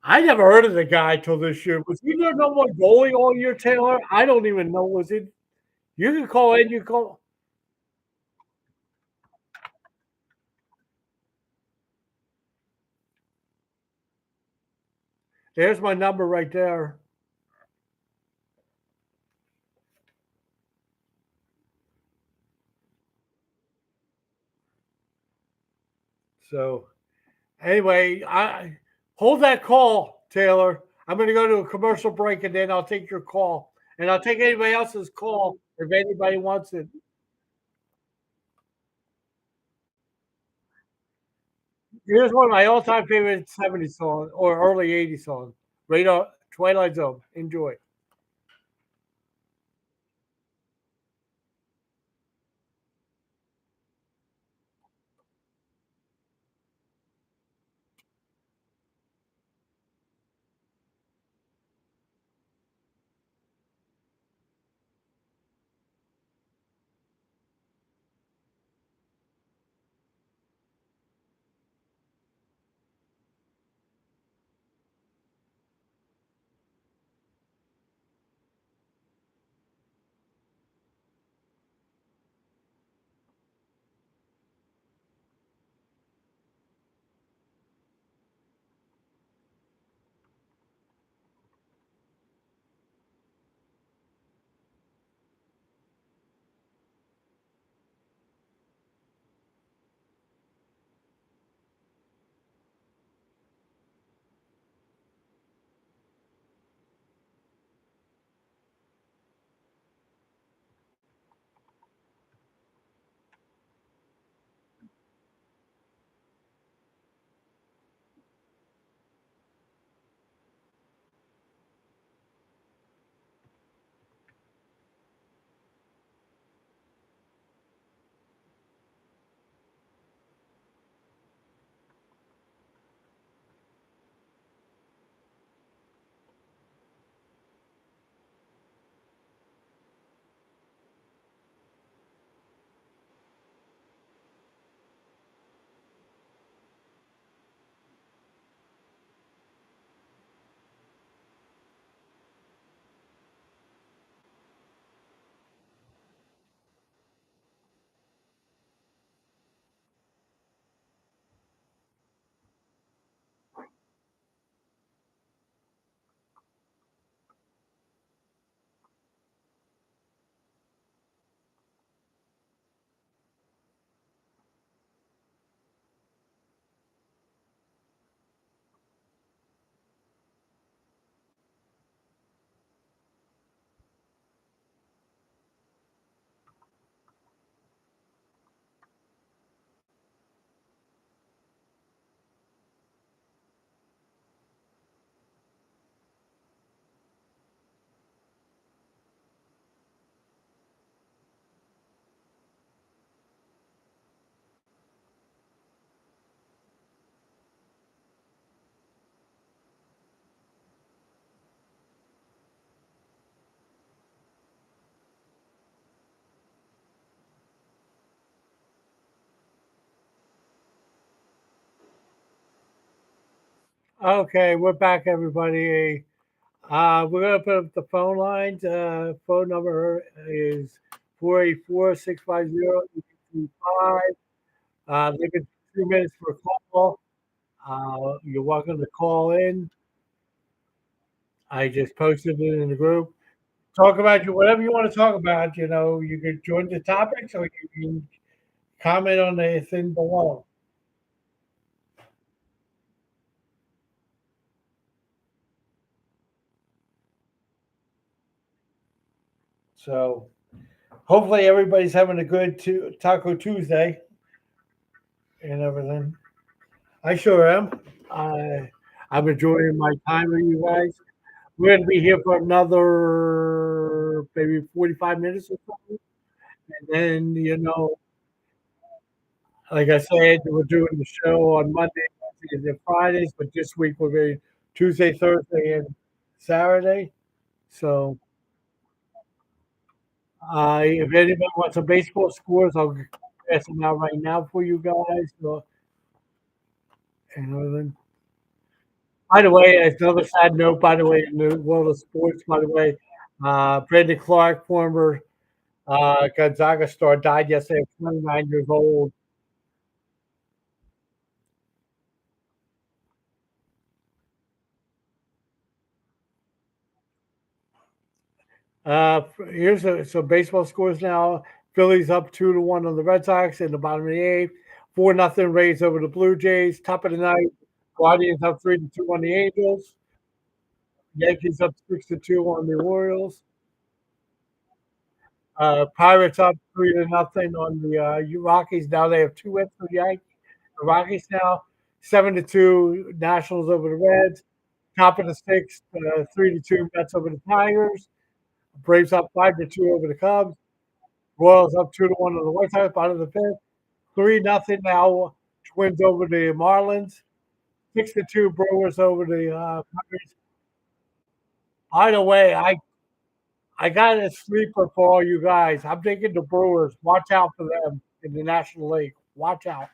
I never heard of the guy till this year. Was he their number one goalie all year, Taylor? I don't even know. Was it? You can call in. You call. There's my number right there. So anyway, I hold that call, Taylor. I'm going to go to a commercial break and then I'll take your call. And I'll take anybody else's call if anybody wants it. Here's one of my all-time favorite '70s songs or early '80s songs. Radar Twilight Zone. Enjoy. Okay, we're back, everybody. We're gonna put up the phone lines. Phone number is 484-650-825. Leave it 2 minutes for a call. You're welcome to call in. I just posted it in the group. Talk about whatever you want to talk about. You can join the topics or you can comment on the thing below. So hopefully everybody's having a good Taco Tuesday and everything. I sure am. I'm enjoying my time with you guys. We're going to be here for another maybe 45 minutes or something. And then, like I said, we're doing the show on Monday, Wednesdays, and Fridays, but this week we're going Tuesday, Thursday, and Saturday. So if anybody wants some baseball scores, I'll pass them out right now for you guys. So, and everything. By the way, as another sad note, by the way, in the world of sports, by the way, Brandon Clark, former Gonzaga star, died yesterday at 29 years old. Here's some baseball scores now. Phillies up 2-1 on the Red Sox in the bottom of the eighth. 4-0 Rays over the Blue Jays. Top of the night, Guardians up 3-2 on the Angels. Yankees up 6-2 on the Orioles. Pirates up 3-0 on the Rockies. Now they have 2 wins for the Yankees. The Rockies now 7-2 Nationals over the Reds. Top of the sixth, 3-2 Mets over the Tigers. Braves up 5-2 over the Cubs. Royals up 2-1 on the White Sox. Bottom of the fifth, 3-0 now. Twins over the Marlins. 6-2 Brewers over the Pirates. By the way, I got a sleeper for all you guys. I'm taking the Brewers. Watch out for them in the National League. Watch out.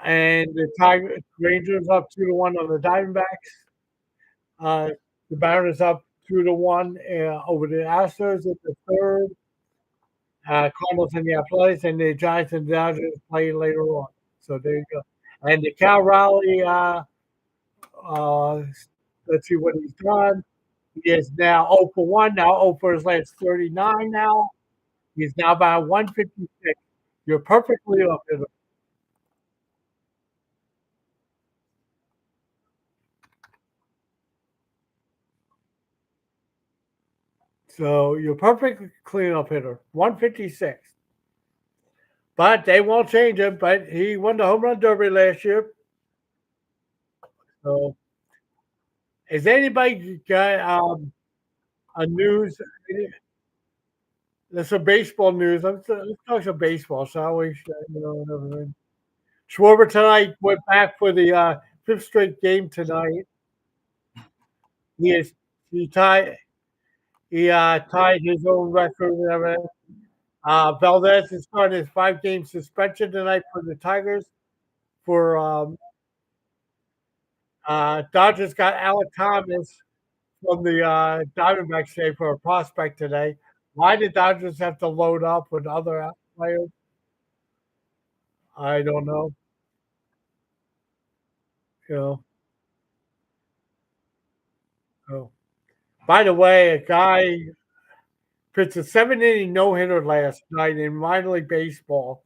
And the Tiger Rangers up 2-1 on the Diamondbacks. Uh, the Mariners up 2-1 over the Astros in the third. Cardinals and the Athletics, and the Giants and Dodgers play later on. So there you go. And the Cal Raleigh, uh, let's see what he's done. He is now 0 for 1. Now 0 for his last 39 now. He's now by 156. You're perfectly up in it. So you're perfectly cleanup hitter. 156. But they won't change him. But he won the home run derby last year. So is anybody got a news? There's some baseball news. Let's talk some baseball, shall we? And everything. Schwarber tonight went back for the fifth straight game tonight. He is he tied tied his own record and everything. Valdez is starting his 5-game suspension tonight for the Tigers. For Dodgers got Alec Thomas from the Diamondbacks today for a prospect today. Why did Dodgers have to load up with other players? I don't know. You know. So. By the way, a guy pitched a 7-inning no-hitter last night in minor league baseball.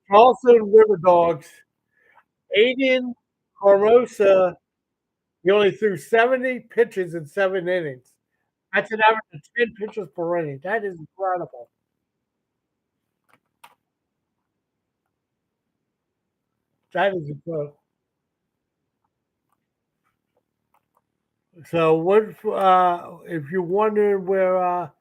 Charleston River Dogs, Aiden Carmosa, he only threw 70 pitches in 7 innings. That's an average of 10 pitches per inning. That is incredible. That is incredible. So, what if you wonder where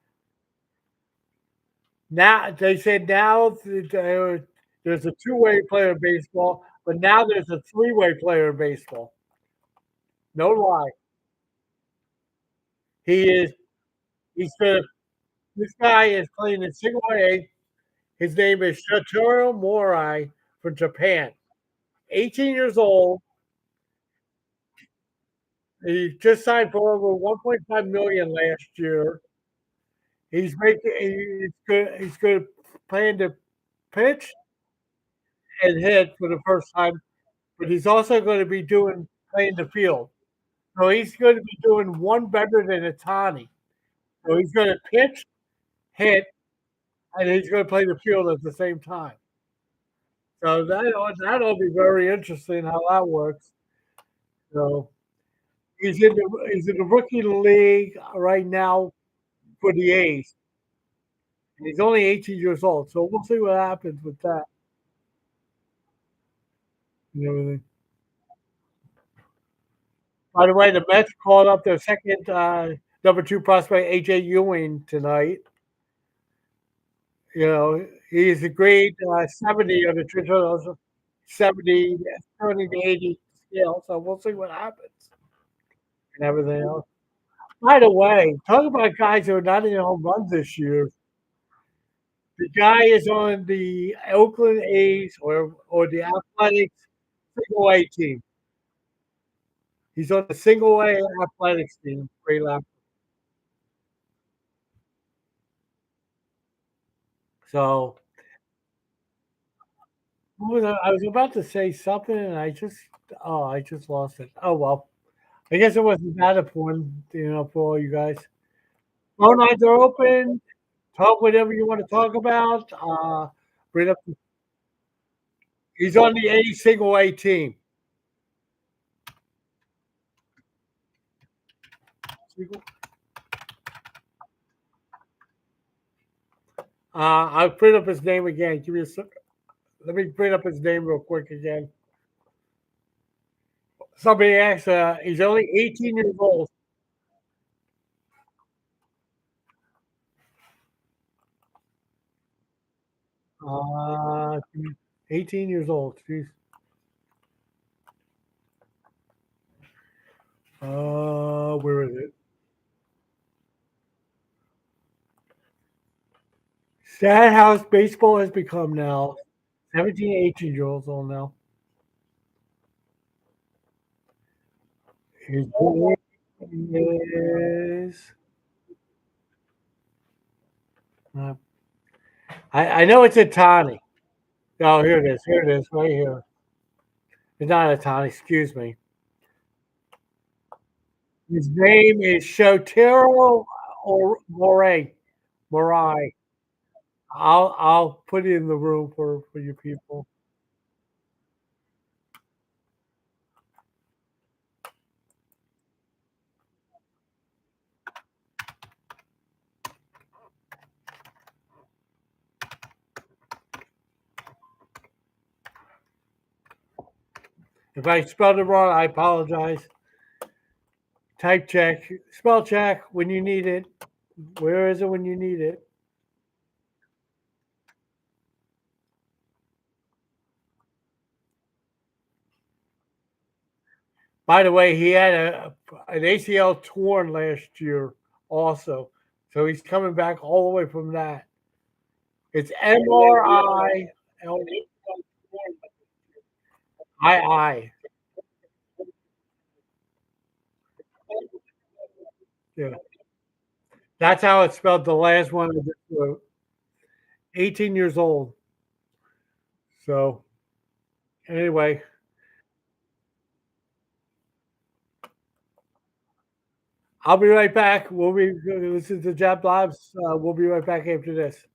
now they said now there's a two-way player in baseball, but now there's a three-way player in baseball. No lie. He is. He's gonna. This guy is playing in single A. His name is Satoru Morai from Japan. 18 years old. He just signed for over 1.5 million last year. He's making. He's good. He's good. Playing to pitch and hit for the first time, but he's also going to be doing playing the field. So he's going to be doing one better than Atani. So he's going to pitch, hit, and he's going to play the field at the same time. So that'll be very interesting how that works. So he's in the rookie league right now for the A's. And he's only 18 years old, so we'll see what happens with that and everything. By the way, the Mets called up their second number 2 prospect, AJ Ewing, tonight. He's a grade 70 on the traditional 70, 70 to 80 scale. So we'll see what happens and everything else. By the way, talk about guys who are not in home runs this year. The guy is on the Oakland A's or the Athletics single A team. He's on the single A Athletics team. Great lap. So I was about to say something and I just lost it. Oh well. I guess it wasn't that important, for all you guys. Phone lines are open. Talk whatever you want to talk about. Bring up. He's on the A single A team. I'll bring up his name again. Give me a sec. Let me bring up his name real quick again. Somebody asked. He's only 18 years old. Uh, 18 years old. Jeez. Where is it? Sad house baseball has become now. 17, 18-year-olds old now. His name is. Uh, I know it's a Tani. Oh, here it is. Here it is. Right here. It's not a Tani. Excuse me. His name is Shotaro or Moray. Morai. I'll put it in the room for you people. If I spelled it wrong, I apologize. Type check, spell check when you need it. Where is it when you need it? By the way, he had an ACL torn last year also, so he's coming back all the way from that. It's MRI I. Yeah, that's how it's spelled. The last one I just wrote. 18 years old. So anyway, I'll be right back. We'll be listening to Jab Lives. We'll be right back after this.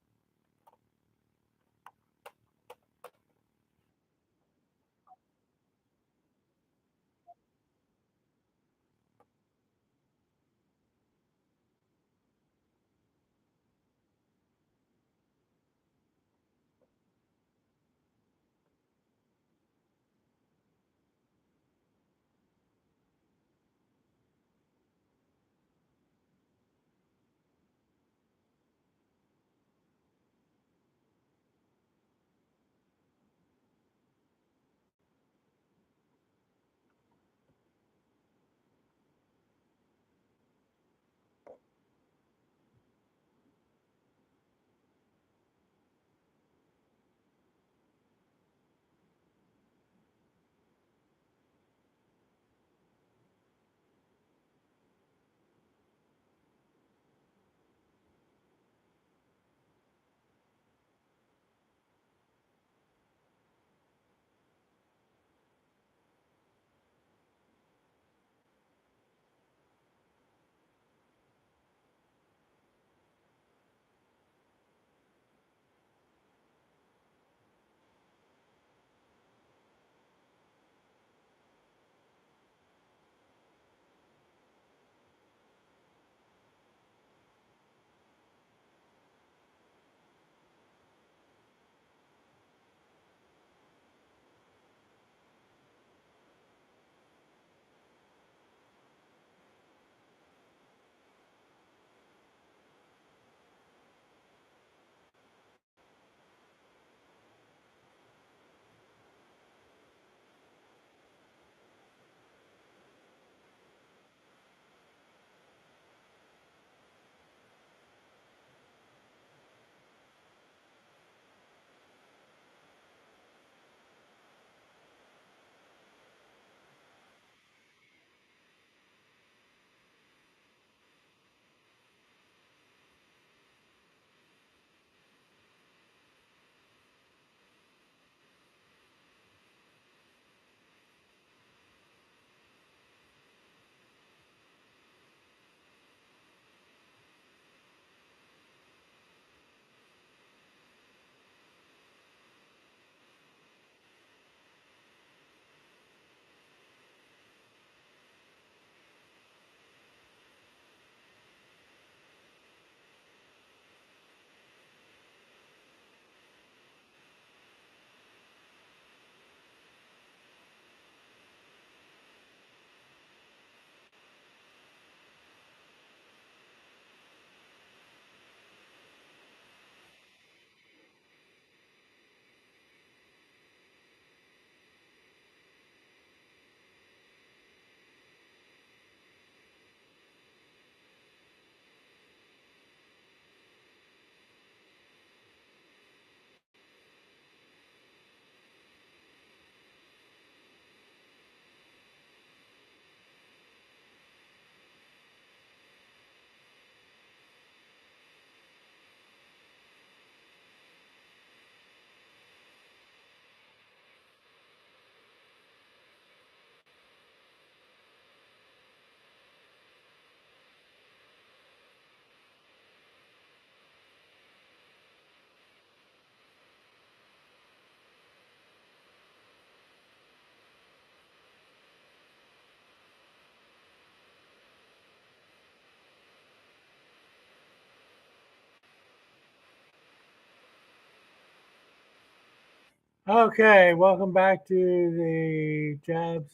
Okay, welcome back to the Jabs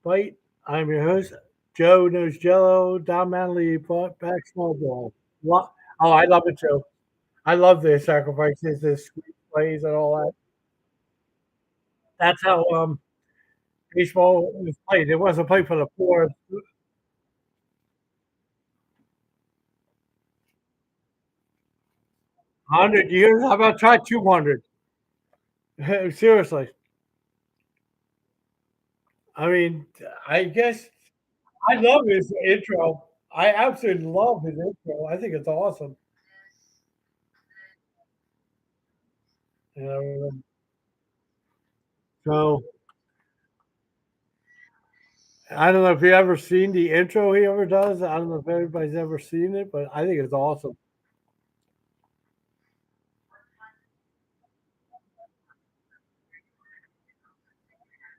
Byte. I'm your host, Joe Knows Jello, Don Manley, bought back small ball. What? Oh, I love it, Joe. I love the sacrifices, the sweet plays, and all that. That's how baseball was played. It wasn't played for the poor. 100 years? How about try 200? Seriously. I mean, I guess I love his intro. I absolutely love his intro. I think it's awesome. You know, so I don't know if you ever seen the intro he ever does. I don't know if anybody's ever seen it, but I think it's awesome.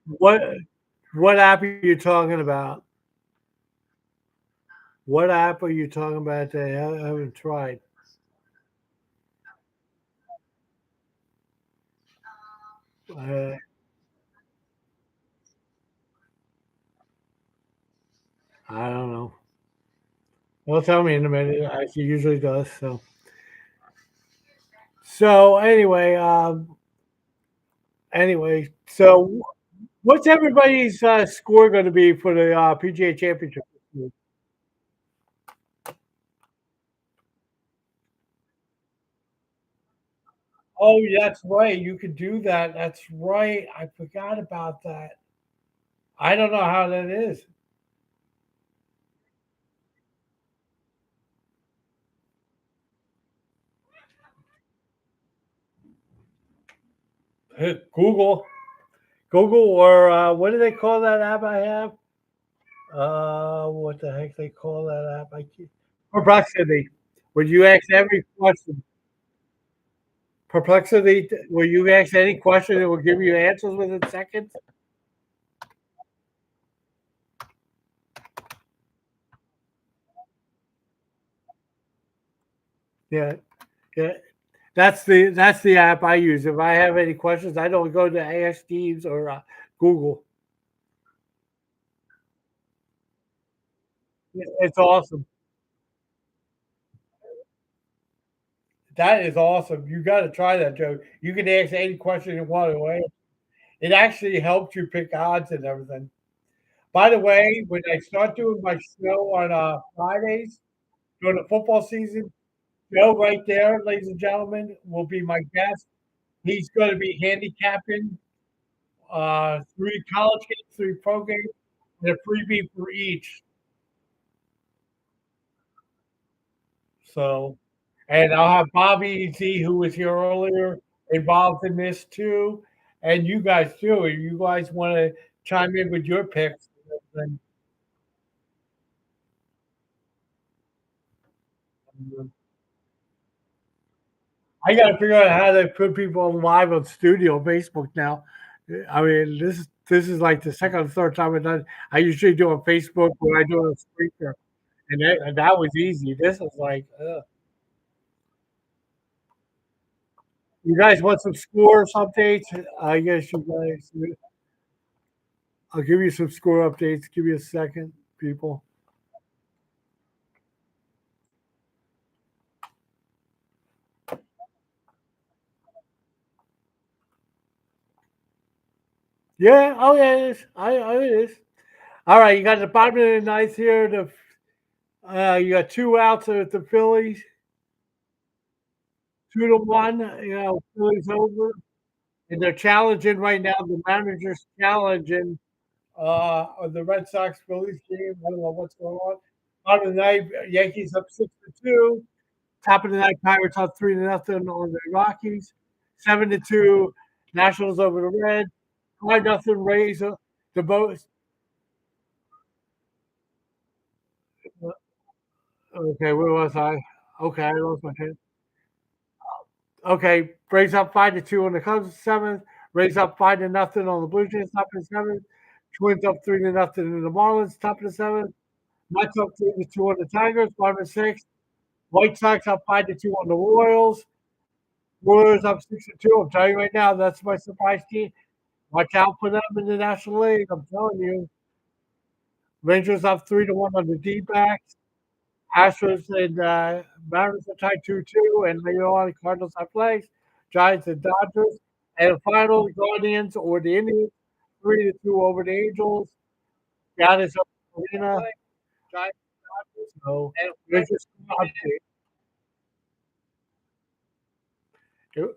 What what app are you talking about? What app are you talking about that I haven't tried? Uh, I don't know. Well, tell me in a minute. As he usually does. So anyway, what's everybody's score going to be for the PGA Championship? This year? Oh, that's right. You could do that. That's right. I forgot about that. I don't know how that is. Google, Google, or what do they call that app I have? What the heck they call that app? I keep Perplexity. Would you ask every question? Perplexity. Will you ask any question? It will give you answers within seconds. Yeah, yeah. That's the app I use. If I have any questions, I don't go to Ask Jeeves or Google. It's awesome. That is awesome. You got to try that, Joe. You can ask any question you want to ask. It actually helps you pick odds and everything. By the way, when I start doing my show on Fridays during the football season, Joe right there, ladies and gentlemen, will be my guest. He's going to be handicapping three college games, three pro games, and a freebie for each. So, and I'll have Bobby Z, who was here earlier, involved in this too, and you guys too. If you guys want to chime in with your picks, then I got to figure out how to put people live on studio Facebook now. I mean, this is like the second or third time I've done. I usually do on Facebook when I do it on Spreaker, and that was easy. This is like, you guys want some scores updates? I guess you guys. I'll give you some score updates. Give me a second, people. Yeah. Oh, yeah. It is. It is. All right. You got the bottom of the ninth here. You got two outs at the Phillies, 2-1. Phillies over, and they're challenging right now. The manager's challenging the Red Sox Phillies game. I don't know what's going on. Bottom of the ninth, Yankees up 6-2. Top of the night, Pirates up 3-0 on the Rockies. 7-2, Nationals over the Reds. 5-0 Rays. The boat. Okay, where was I? Okay, I lost my head. Okay, Rays up 5-2 on the Cubs. Seventh. Rays up 5-0 on the Blue Jays. Top of the seventh. Twins up 3-0 in the Marlins. Top of the seventh. Mets up 3-2 on the Tigers. 5-6. White Sox up 5-2 on the Royals. Brewers up 6-2. I'm telling you right now, that's my surprise team. Watch out for them in the National League. I'm telling you. Rangers up 3-1 on the D-backs. Astros and Mariners are tied 2-2, and later on, the Cardinals have plays. Giants and Dodgers. And the final, the Guardians or the Indians, 3-2 over the Angels. Giannis Arena. Giants and Dodgers. So Rangers update. It,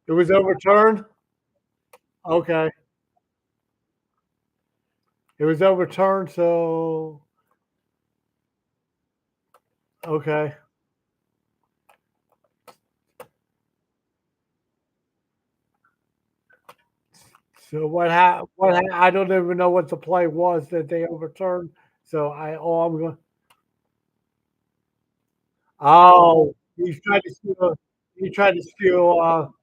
it was overturned. Okay. It was overturned, so okay. So I don't even know what the play was that they overturned. So I'm going. Oh, he tried to steal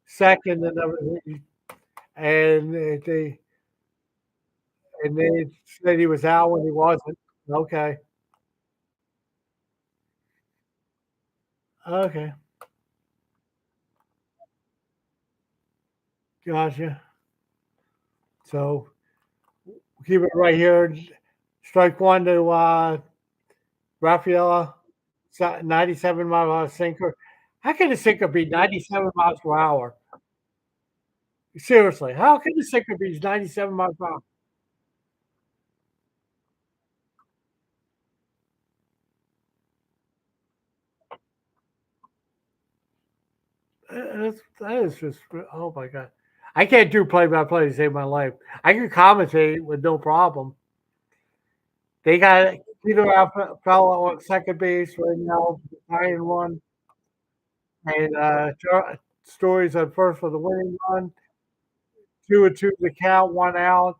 second and everything, and they said he was out when he wasn't. Okay, okay, gotcha. So keep it right here. Strike one to Rafaela, 97 mile an hour sinker. How can a sinker be 97 miles per hour? Seriously, how can a sinker be 97 miles per hour? That is just, oh my God. I can't do play by play to save my life. I can commentate with no problem. They got Peter Alfaro on second base right now, tying one, and Stories on first for the winning run. 2-2 the count, one out.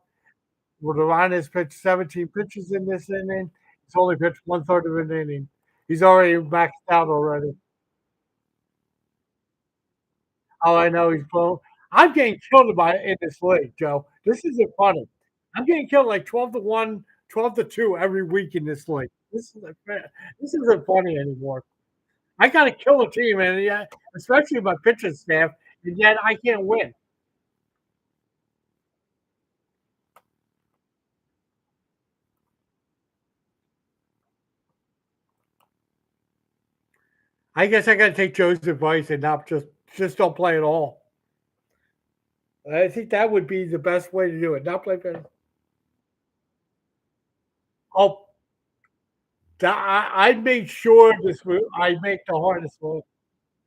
Rodon has pitched 17 pitches in this inning. He's only pitched one third of an inning. He's already maxed out already. Oh, I know he's blown. I'm getting killed by in this league, Joe. This isn't funny. I'm getting killed like 12-1, 12-2 every week in this league. This isn't funny anymore. I got to kill a team, and yeah, especially my pitching staff, and yet I can't win. I guess I got to take Joe's advice and not just don't play at all. I think that would be the best way to do it. Not play better. Oh, I made sure this move. I make the hardest move.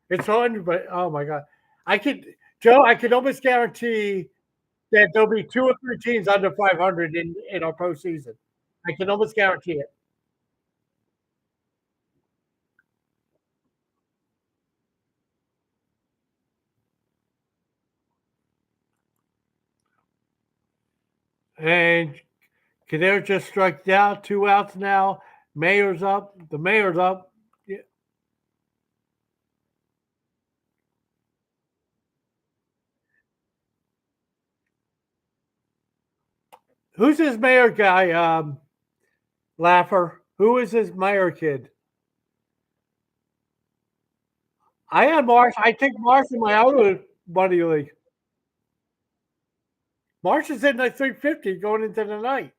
It's hard, but oh my God, I could Joe. I could almost guarantee that there'll be two or three teams under 500 in our postseason. I can almost guarantee it. And Kadar just struck out, 2 outs now. Mayor's up. The mayor's up. Yeah. Who's this mayor guy? Laugher. Who is this mayor kid? I had Marsh. I take Marsh in my other buddy league. Marsh is in like 350 going into the night.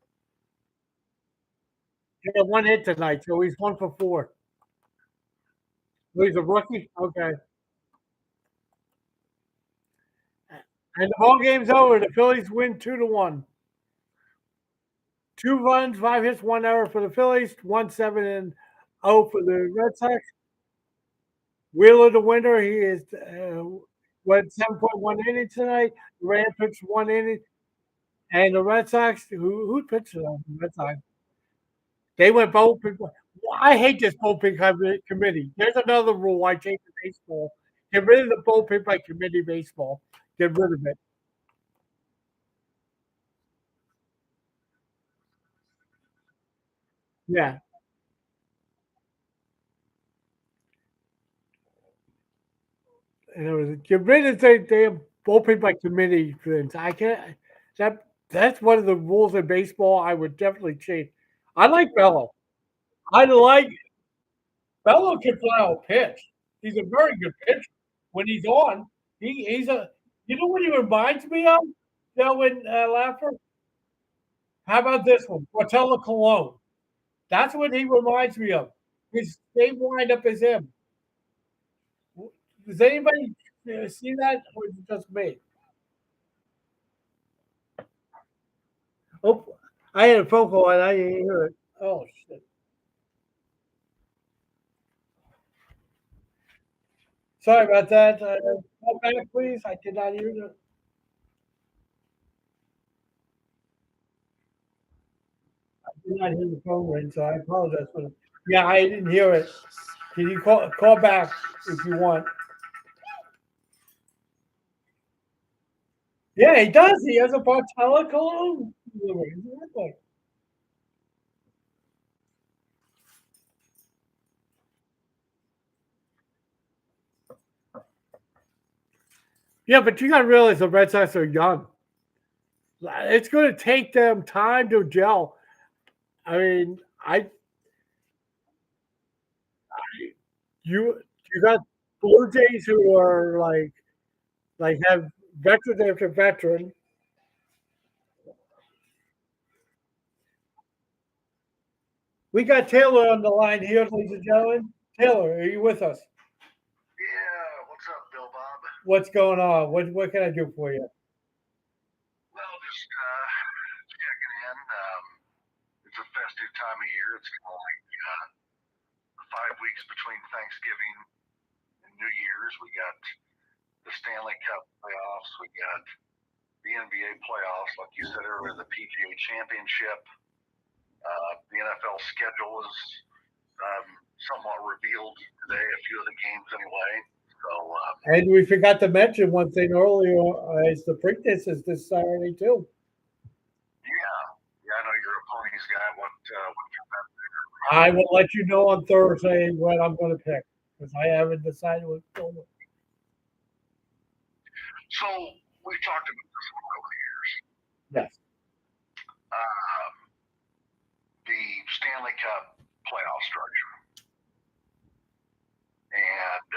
He got one hit tonight, so he's 1 for 4. So he's a rookie. Okay. And the ball game's over. The Phillies win 2-1. 2 runs, 5 hits, 1 error for the Phillies. 1-7-0 for the Red Sox. Wheeler, the winner, he is went 7.1 innings tonight. Durant pitched 1 inning, and the Red Sox, who pitched the Red Sox? They went bullpen. I hate this bullpen committee. There's another rule I change in baseball. Get rid of the bullpen by committee baseball. Get rid of it. Yeah. And it was get rid of the damn bullpen by committee things. I can't. That's one of the rules in baseball. I would definitely change. I like Bello. I like Bello can fly a pitch. He's a very good pitcher. when he's on. He's a. You know what he reminds me of? When Laffer. How about this one? Portella Cologne. That's what he reminds me of. His same windup as him. Does anybody see that, or is it just me? Oh, I had a phone call and I didn't hear it. Oh shit! Sorry about that. Call back, please. I did not hear that. I did not hear the phone ring, so I apologize for that. Yeah, I didn't hear it. Can you call back if you want? Yeah, he does. He has a Portella Cologne. Yeah, but you got to realize the Red Sox are young. It's going to take them time to gel. I mean, you you got Blue Jays who are like have veteran after veteran. We got Taylor on the line here, ladies and gentlemen. Taylor, are you with us? Yeah, what's up, Bill Bob? What's going on? What can I do for you? Well, just checking in. It's a festive time of year. It's kind of like 5 weeks between Thanksgiving and New Year's. We got the Stanley Cup playoffs. We got the NBA playoffs, like you said earlier, the PGA Championship. The NFL schedule is somewhat revealed today, a few of the games anyway. So, And we forgot to mention one thing earlier is the Preakness is this Saturday too. yeah, I know you're a ponies guy. What your best? I will let you know on Thursday what I'm going to pick because I haven't decided what's going on. So we've talked about this one over the years. Yes. Um, the Stanley Cup playoff structure, and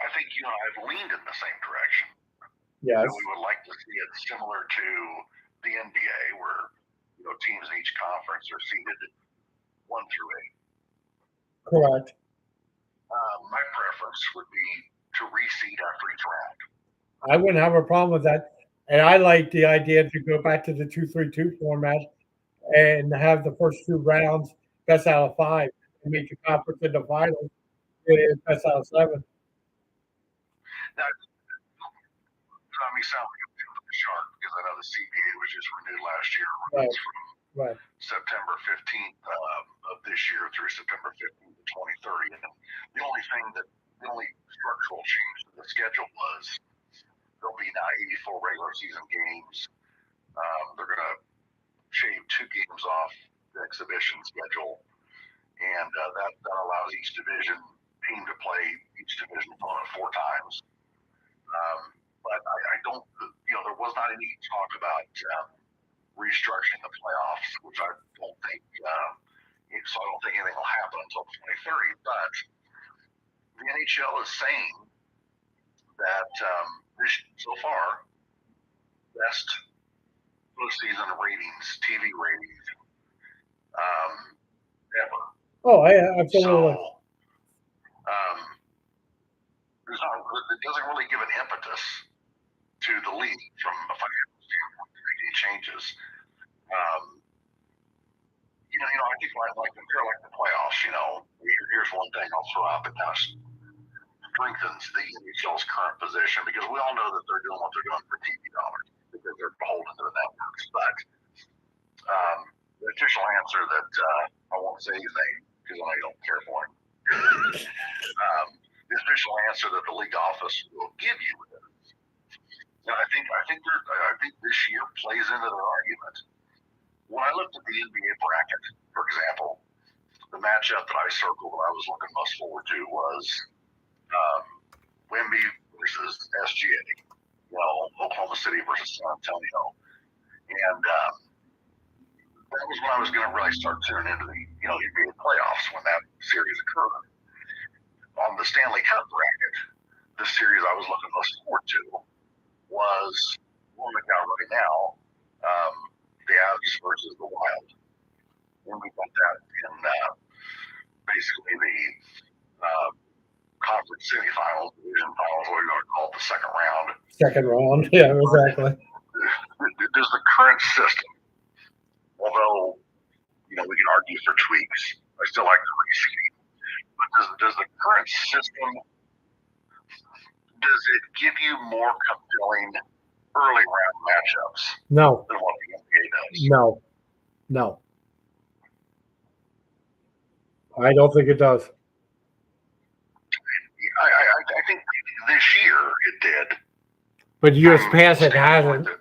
I think you and I have leaned in the same direction. Yes. That we would like to see it similar to the NBA, where teams in each conference are seeded 1 through 8. Correct. My preference would be to reseed after each round. I wouldn't have a problem with that. And I like the idea to go back to the 2-3-2 format and have the first 2 rounds best out of 5 and make the conference in the finals best out of 7. Now, I mean, sound like a shark because I know the CBA was just renewed last year. Right. From September 15th of this year through September 15th of 2030. And the only structural change to the schedule was there'll be now 84 regular season games. They're going to shave 2 games off the exhibition schedule, and that allows each division team to play each division opponent 4 times. But I don't, there was not any talk about restructuring the playoffs, which I don't think, so I don't think anything will happen until 2030. But the NHL is saying that so far, best postseason ratings, TV ratings, ever. Oh, absolutely. So, it doesn't really give an impetus to the league from a financial standpoint to make any changes. I think like the playoffs. Here's one thing I'll throw out that kind of strengthens the NHL's current position because we all know that they're doing what they're doing for TV dollars because they're beholden to the networks. But the official answer that I won't say his name because I know you don't care for him. The official answer that the league office will give you is, and I think this year plays into their argument. When I looked at the NBA bracket, for example, the matchup that I circled that I was looking most forward to was Wemby versus SGA. Oklahoma City versus San Antonio. And that was when I was going to really start tuning into the NBA playoffs when that series occurred. On the Stanley Cup bracket, the series I was looking forward to was one we got right now, the Avs versus the Wild. And we got that in basically the conference semifinals, division finals, what we're going to call it, the second round. Second round, yeah, exactly. Does the current system, although we can argue for tweaks, I still like the reskin, but does the current system, does it give you more compelling early round matchups No. than what the NBA does? No. I don't think it does. I think this year it did. But years past it hasn't. From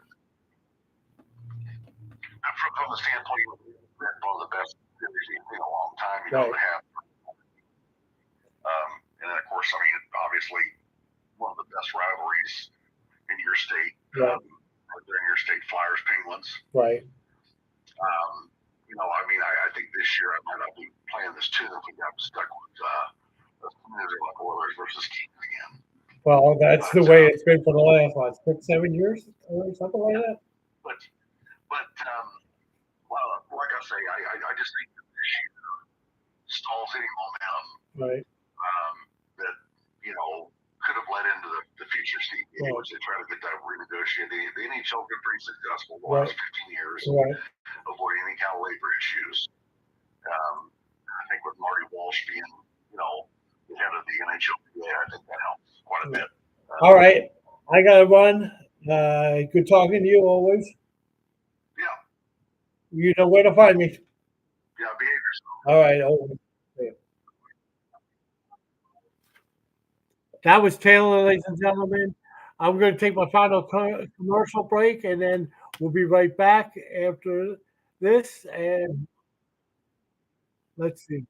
the standpoint of one of the best series in a long time, Right. to have. And then, of course, obviously, one of the best rivalries in your state, right. in your state, Flyers, Penguins. Right. I think this year I might not be playing this tune if we got stuck with Oilers versus Kings again. Well, that's the way it's been for the last 6, 7 years or something like that. But like I say, I just think that this year stalls any momentum. Right. That could have led into the future season, right. Which they try to get that renegotiated. The NHL been pretty successful the last 15 years, right. Avoiding any kind of labor issues. I think with Marty Walsh being, the head of the NHLPA, I think that helps quite a bit. All right, I gotta run. Good talking to you always. Yeah. You know where to find me. Yeah, behave yourself. All right. Always. That was Taylor, ladies and gentlemen. I'm going to take my final commercial break, and then we'll be right back after this. And let's see.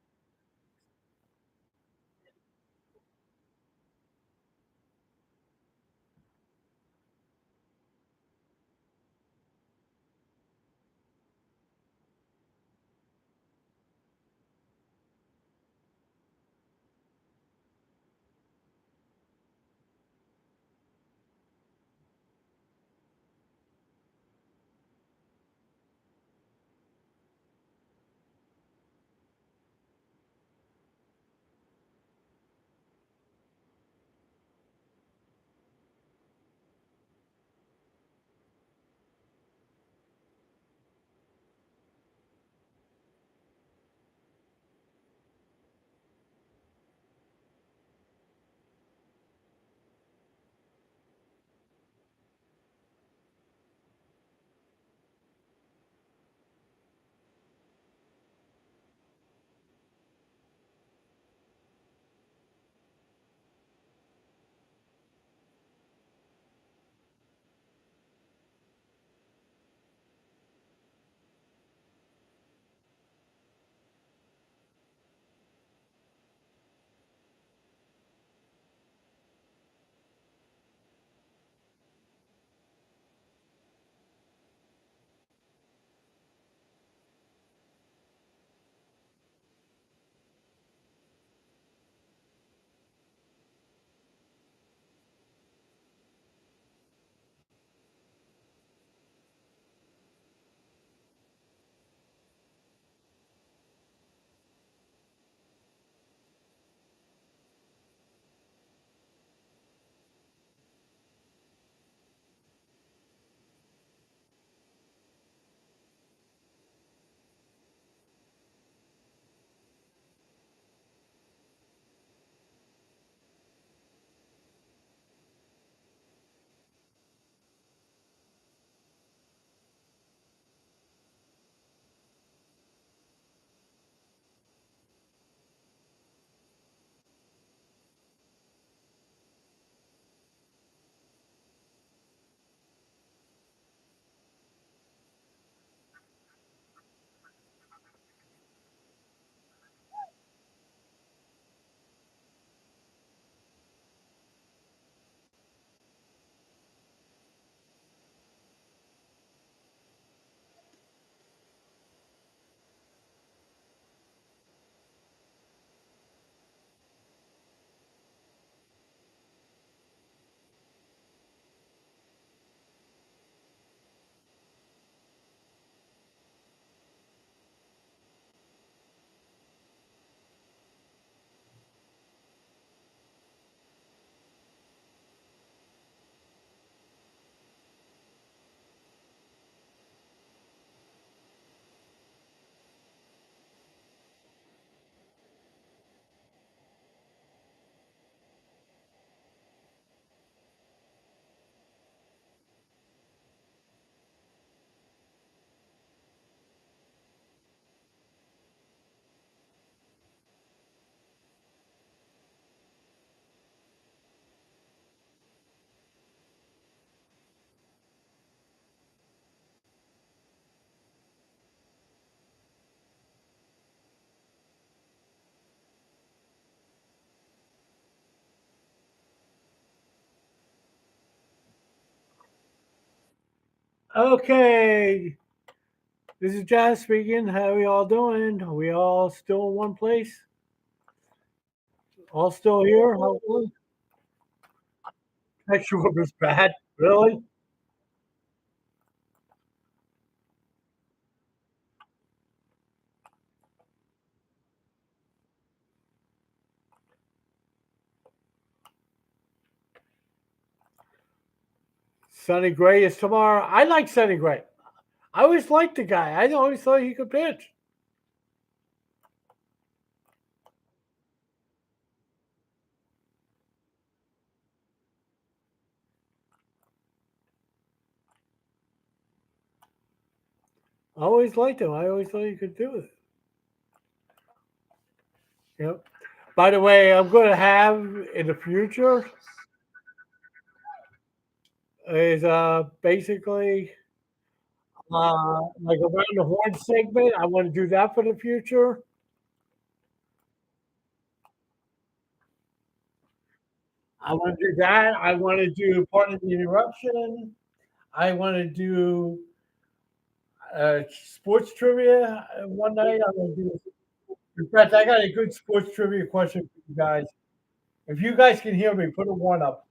Okay, this is Jazz speaking. How are we all doing? Are we all still in one place? All still here? Hopefully. Extra was bad. Really? Sonny Gray is tomorrow. I like Sonny Gray. I always liked the guy. I always thought he could pitch. I always liked him. I always thought he could do it. Yep. By the way, I'm going to have in the future is basically like around the horn segment. I want to do that for the future. I want to do that. I want to do part of the interruption. I want to do sports trivia one night. I'm going to do. In fact, I got a good sports trivia question for you guys. If you guys can hear me, put a one up.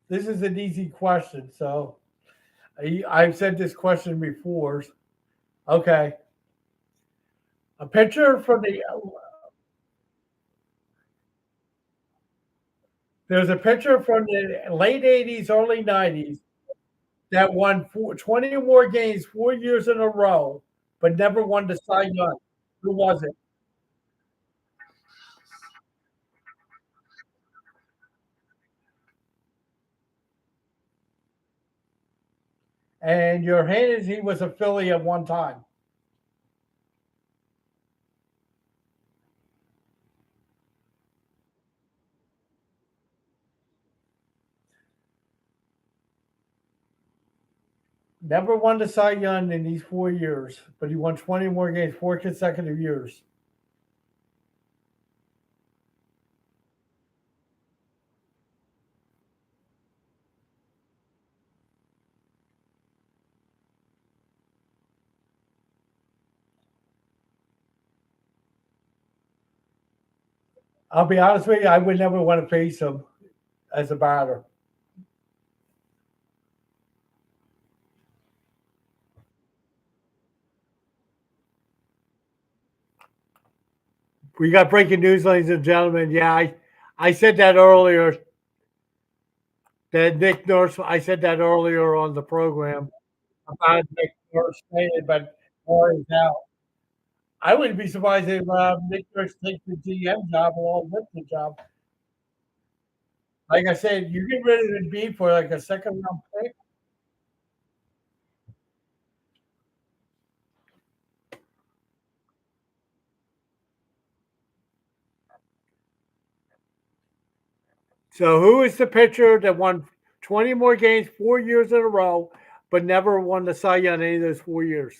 This is an easy question. So I've said this question before. Okay. A pitcher from the there's a pitcher from the late '80s, early '90s that won 20 or more games 4 years in a row, but never won the Cy Young. Who was it? And your hint is he was a Philly at one time. Never won the Cy Young in these 4 years, but he won 20 more games, 4 consecutive years. I'll be honest with you, I would never want to face him as a batter. We got breaking news, ladies and gentlemen. Yeah, I said that earlier. That Nick Nurse, I said that earlier on the program about Nick Nurse staying, but Corey's out. I wouldn't be surprised if Nick Nurse takes the GM job along with the job. Like I said, you get rid of Embiid for like a second round pick. So who is the pitcher that won 20 more games 4 years in a row, but never won the Cy Young any of those 4 years?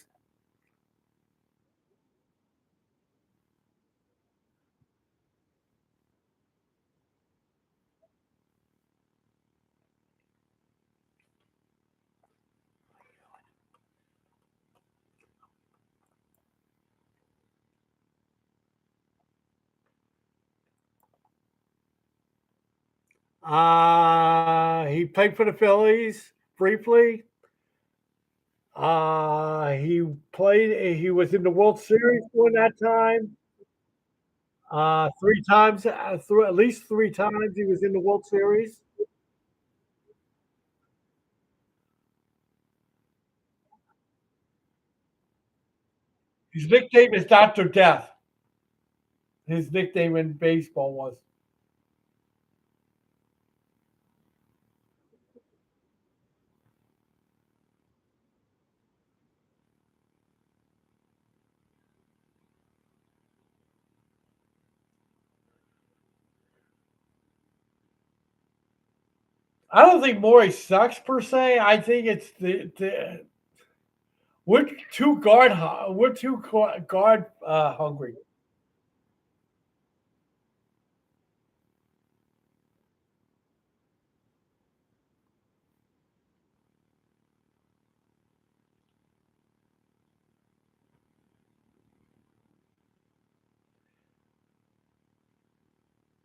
He played for the Phillies briefly. He played. He was in the World Series during that time. Three times, through at least three times, he was in the World Series. His nickname is Doctor Death. His nickname in baseball was. I don't think Maury sucks per se. I think it's the we're too guard hungry.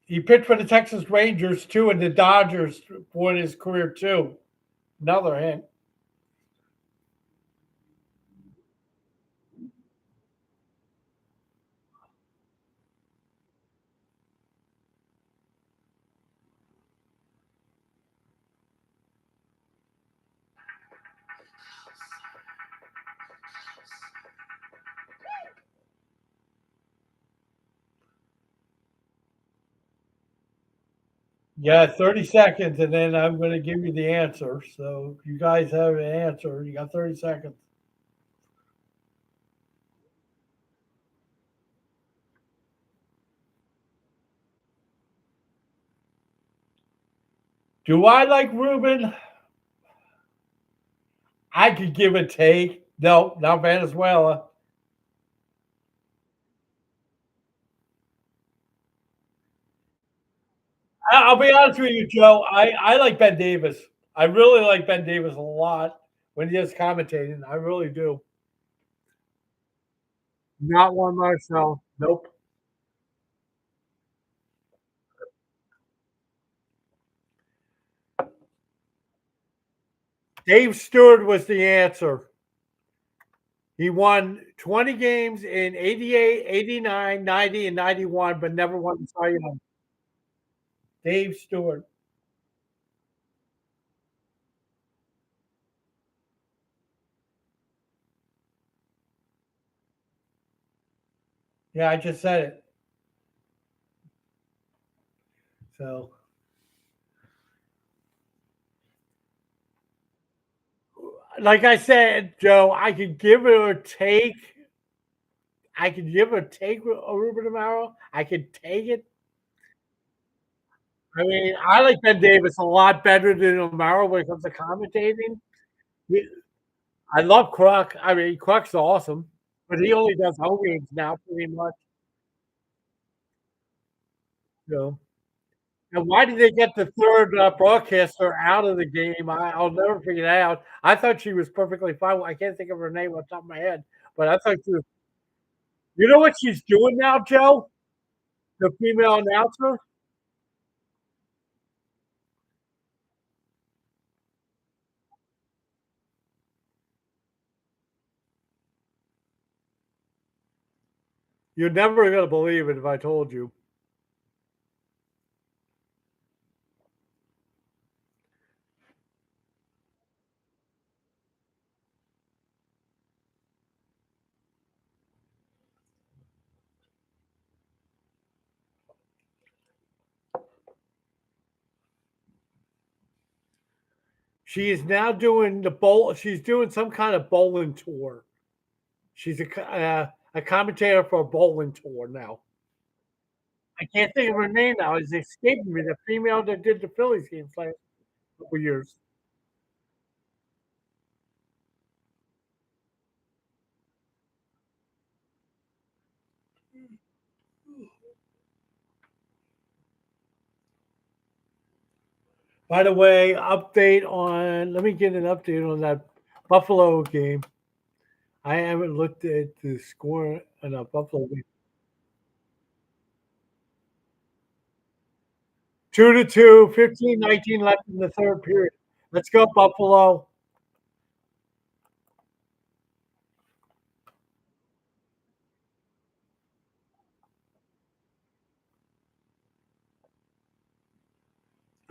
He pitched for the Texas Rangers too, and the Dodgers for his career too. Another hint. Yeah, 30 seconds, and then I'm going to give you the answer. So if you guys have an answer, you got 30 seconds. Do I like Ruben? I could give a take. No, not Venezuela. I'll be honest with you, Joe. I like Ben Davis. I really like Ben Davis a lot when he is commentating. I really do. Not one Marcel. Nope. Dave Stewart was the answer. He won 20 games in 88, 89, 90, and 91, but never won the Cy Young. Dave Stewart. Yeah, I just said it. So, like I said, Joe, I could give it or take. I could give or take a Ruben Amaro. I could take it. I mean, I like Ben Davis a lot better than Amaro when it comes to commentating. I love Kruk. I mean, Kruk's awesome, but he only does home games now, pretty much. So, and why did they get the third broadcaster out of the game? I'll never figure it out. I thought she was perfectly fine. I can't think of her name on top of my head, but I thought she was. You know what she's doing now, Joe? The female announcer. You're never going to believe it if I told you. She is now doing the bowl. She's doing some kind of bowling tour. She's a commentator for a bowling tour now. I can't think of her name now. It's escaping me. The female that did the Phillies games last couple years. By the way, update on. Let me get an update on that Buffalo game. I haven't looked at the score in a Buffalo game. 2-2, 15-19 left in the third period. Let's go, Buffalo.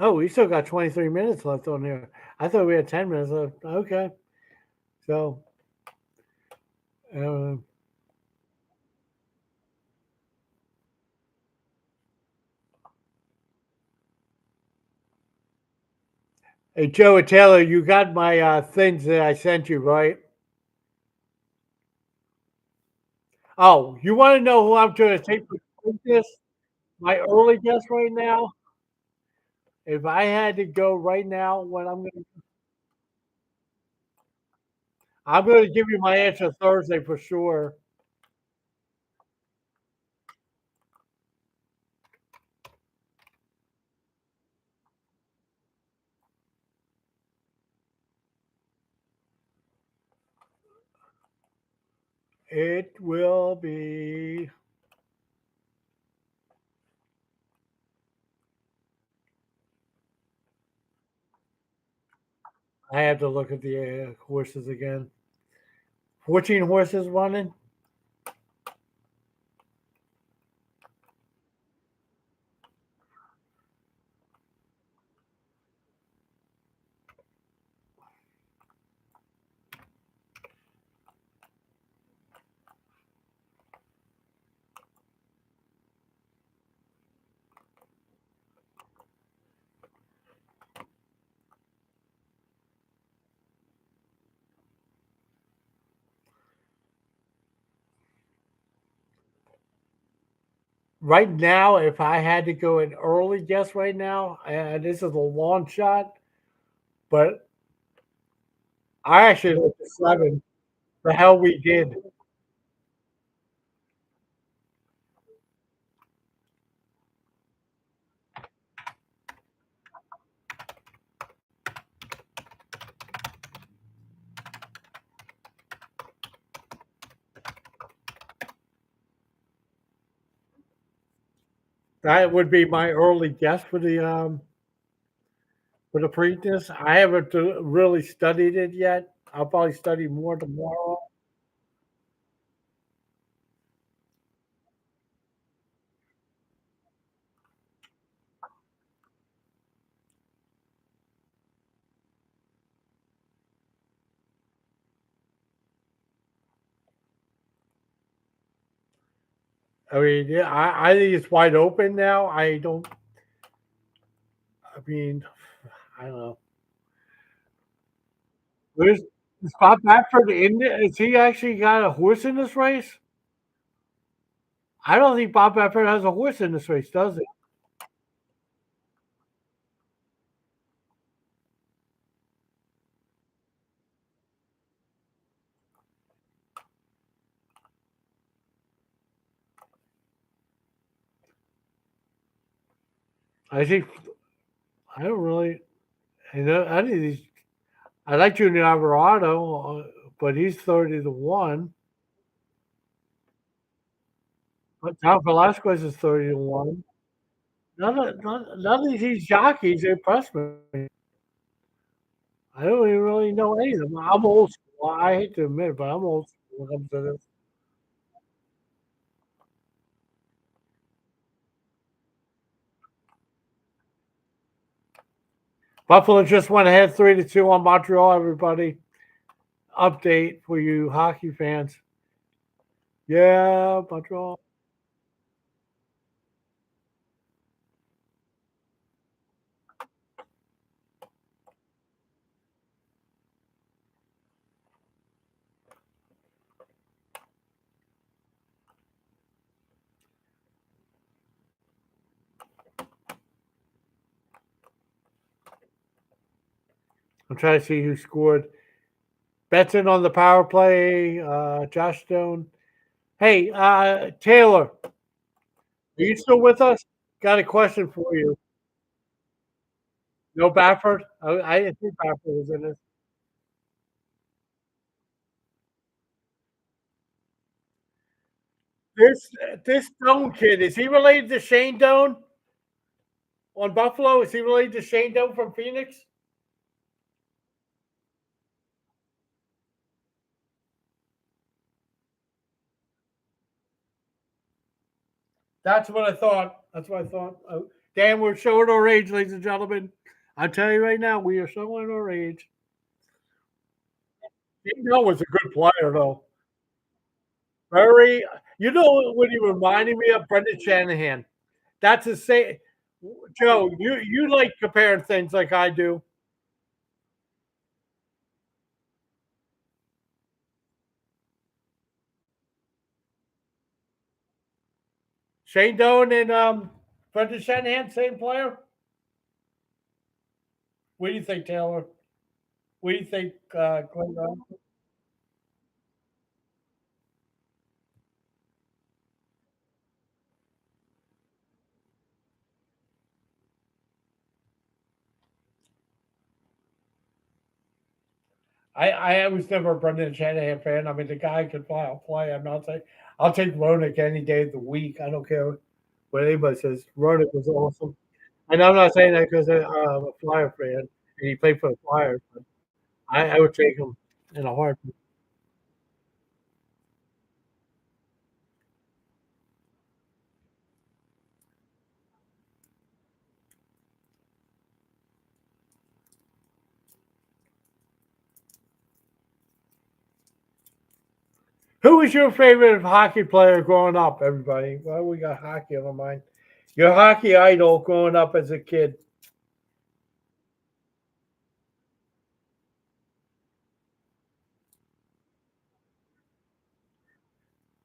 Oh, we still got 23 minutes left on here. I thought we had 10 minutes left. Okay. So, uh, hey, Joe and Taylor, you got my things that I sent you, right? Oh, you want to know who I'm going to take for this? My early guess right now, if I had to go right now, I'm going to give you my answer Thursday for sure. It will be I have to look at the horses again. 14 horses running. Right now, if I had to go an early guess right now, and this is a long shot, but I actually looked at 7. The hell we did. That would be my early guess for the Preakness. I haven't really studied it yet. I'll probably study more tomorrow. I mean, yeah, I think it's wide open now. I don't. I mean, I don't know. Where's is Bob Baffert in there? Is he actually got a horse in this race? I don't think Bob Baffert has a horse in this race, does he? I think I don't really. I know I think he's. I like Junior Alvarado, but he's 30 to 1. But Tom Velasquez is 30 to 1. None of these jockeys impress me. I don't even really know any of them. I'm old school. I hate to admit it, but I'm old school when it comes to this. Buffalo just went ahead 3-2 on Montreal, everybody. Update for you hockey fans. Yeah, Montreal. I'm trying to see who scored. Benson on the power play. Josh Stone. Hey, Taylor, are you still with us? Got a question for you. No Baffert? I didn't think Baffert was in this. This this Stone kid, is he related to Shane Doan on Buffalo? Is he related to Shane Doan from Phoenix? That's what I thought. That's what I thought. Dan, we're showing our age, ladies and gentlemen. I tell you right now, we are showing our age. Shane Doan was a good player, though. Very, you know what he reminded me of? Brendan Shanahan. That's the same. Joe, you like comparing things like I do. Shane Doan and Brendan Shanahan, same player. What do you think, Taylor? What do you think, Glenn? I was never a Brendan Shanahan fan. I mean, the guy could fly. I'll play. I'm not saying I'll take Ronick any day of the week. I don't care what anybody says. Ronick was awesome, and I'm not saying that because I'm a Flyer fan and he played for the Flyers. I would take him in a heartbeat. Who was your favorite hockey player growing up, everybody? Well, we got hockey on our mind. Your hockey idol growing up as a kid.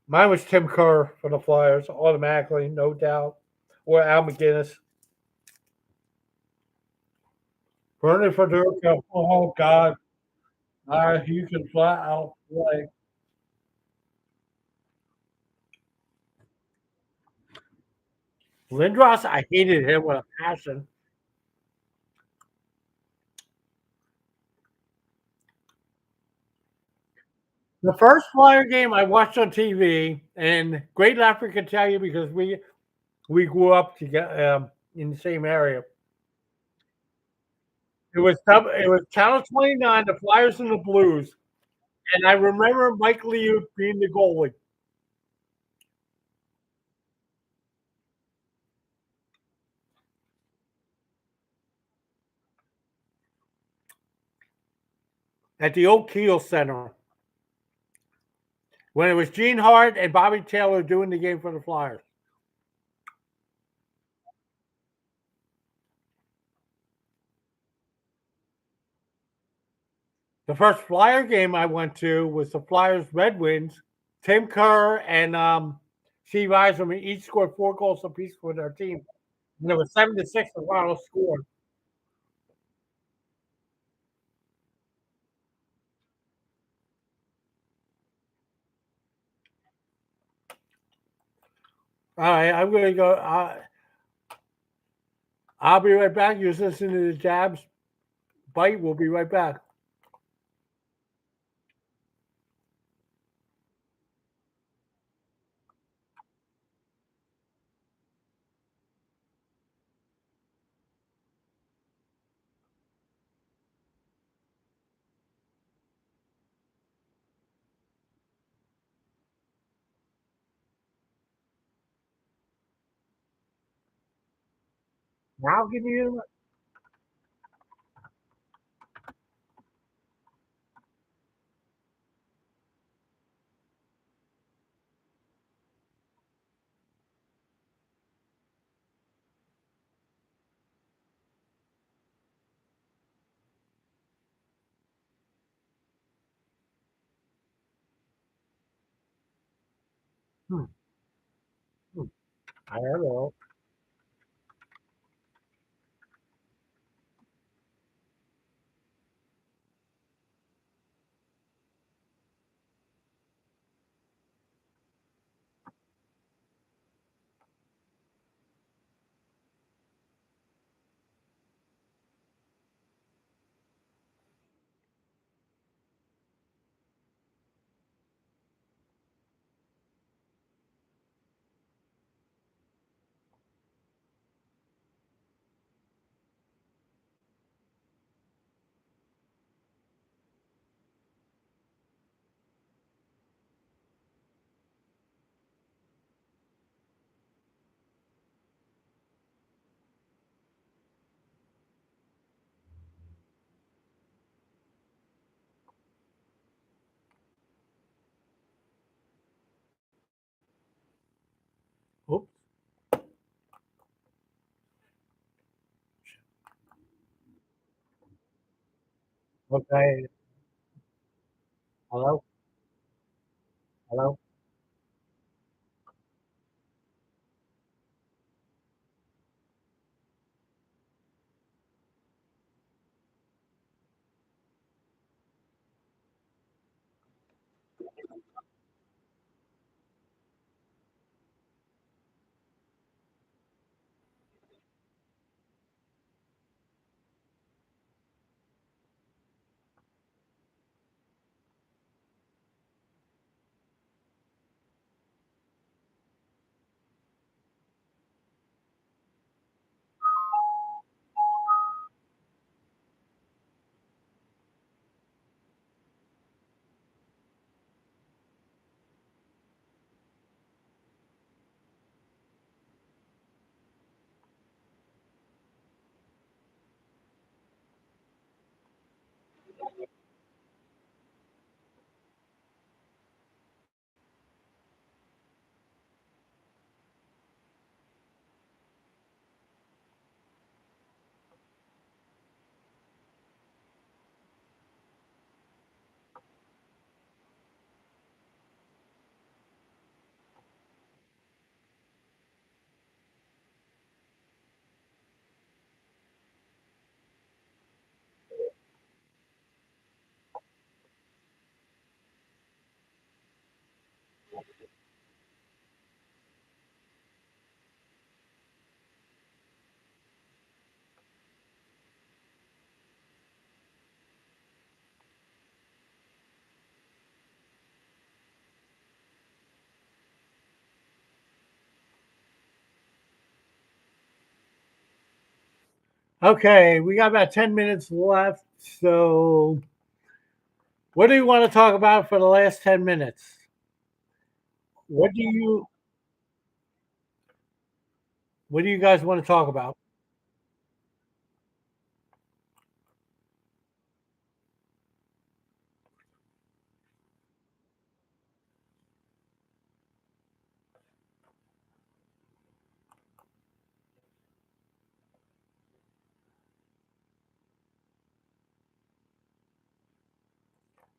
Mine was Tim Kerr for the Flyers, automatically, no doubt. Or Al McGinnis. Bernie Federico. Oh, God. You can flat out play. Lindros, I hated him with a passion. The first Flyer game I watched on TV, and Great Laughter can tell you because we grew up together in the same area. It was Channel 29, the Flyers and the Blues, and I remember Mike Liu being the goalie. At the old Keel Center when it was Gene Hart and Bobby Taylor doing the game for the Flyers. The first Flyer game I went to was the Flyers Red Wings. Tim Kerr and Steve Eiserman each scored 4 goals apiece for their team. And it was 7-6 the final score. All right, I'm going to go. I'll be right back. You're listening to the Jabs Byte. We'll be right back. Now, give you. Hmm, hmm, I don't know. Oops. Okay. Hello? Hello? Okay, we got about 10 minutes left. So, what do you want to talk about for the last 10 minutes? What do you what do you guys want to talk about?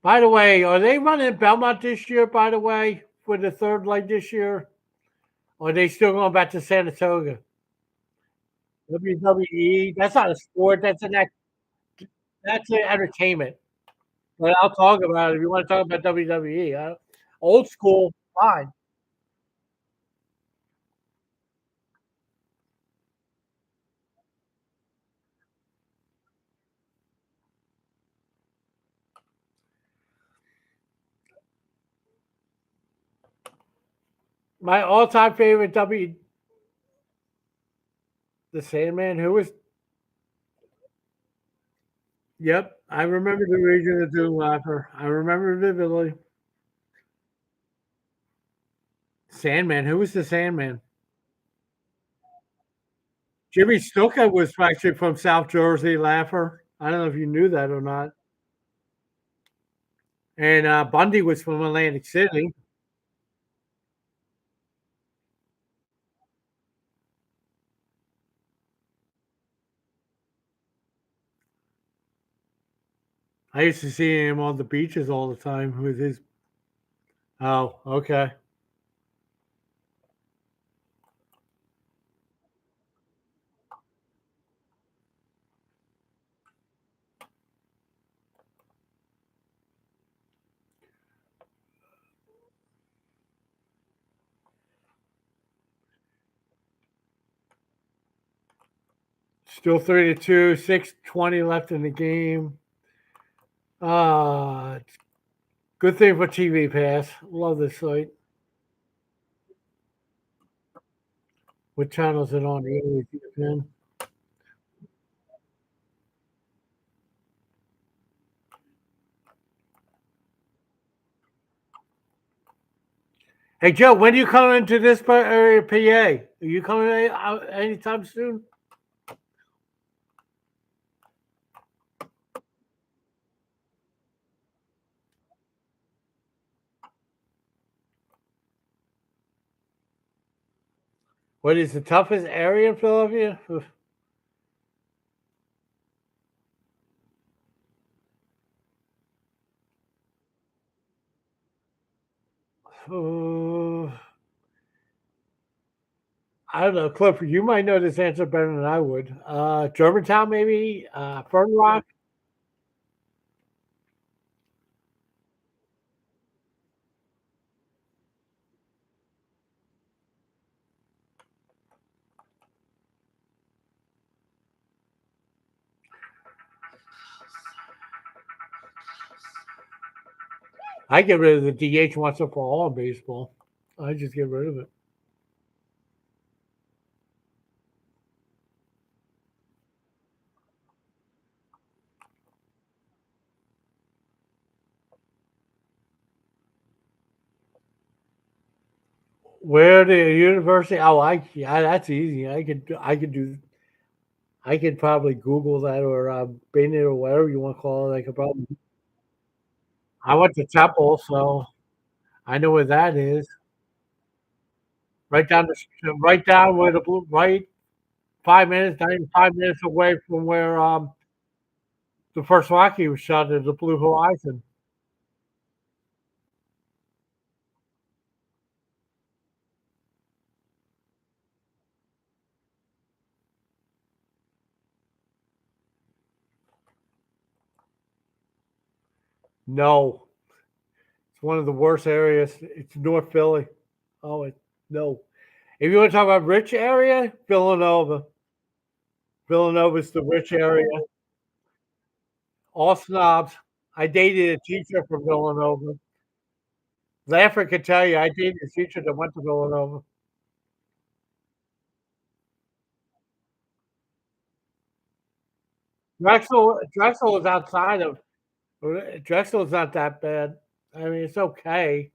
By the way, are they running Belmont this year, by the way, for the third leg this year? Or are they still going back to Saratoga? WWE, that's not a sport, that's an entertainment. But I'll talk about it if you want to talk about WWE. Old school, fine. My all-time favorite the Sandman, who was Yep, I remember the region of Doom Lapper. I remember vividly. Sandman, who was the Sandman? Jimmy Snuka was actually from South Jersey, Lapper. I don't know if you knew that or not. And Bundy was from Atlantic City. I used to see him on the beaches all the time with his. Oh, okay. Still 3-2, 6:20 left in the game. Uh, Good thing for TV Pass. Love this site. What channel is it on? ESPN? Hey Joe, when do you come into this area, PA? Are you coming out anytime soon? What is the toughest area in Philadelphia? Uh, I don't know, Clifford. You might know this answer better than I would. Germantown, maybe. Fern Rock. I get rid of the DH once and for all in baseball. I just get rid of it. Where the university? Oh, yeah, that's easy. I could probably Google that or Bing it or whatever you want to call it. I could probably. I went to Temple, so I know where that is. Right down where the blue, right 5 minutes, not even 5 minutes away from where the first Rocky was shot at the Blue Horizon. No, it's one of the worst areas. It's North Philly. Oh, no. If you want to talk about rich area, Villanova. Villanova's the rich area. All snobs. I dated a teacher from Villanova. Laffer could tell you I dated a teacher that went to Villanova. Drexel is outside of Drexel is not that bad. I mean, it's okay.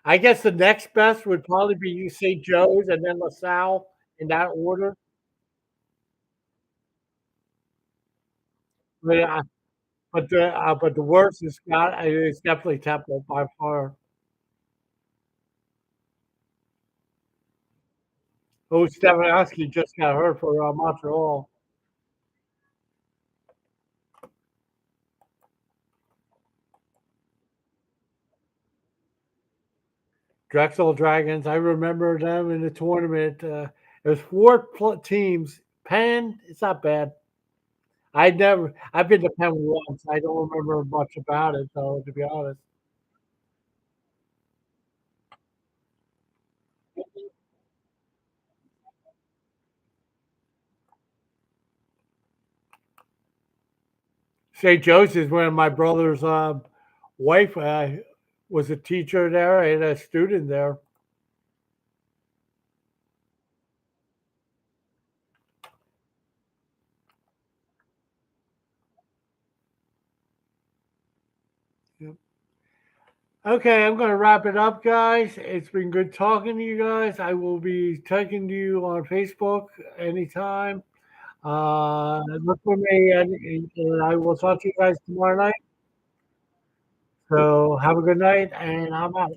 I guess the next best would probably be St. Joe's and then LaSalle in that order. But, but the worst is Scott. It's definitely Temple by far. Oh, Stefanowski just got hurt for Montreal. Drexel Dragons. I remember them in the tournament. It was teams. Penn, it's not bad. I've been to Penn once. I don't remember much about it, though, to be honest. St. Joe's is where my brother's wife was a teacher there and a student there. Yep. Okay, I'm going to wrap it up, guys. It's been good talking to you guys. I will be taking you on Facebook anytime. Look for me, and I will talk to you guys tomorrow night. So have a good night, and I'm out.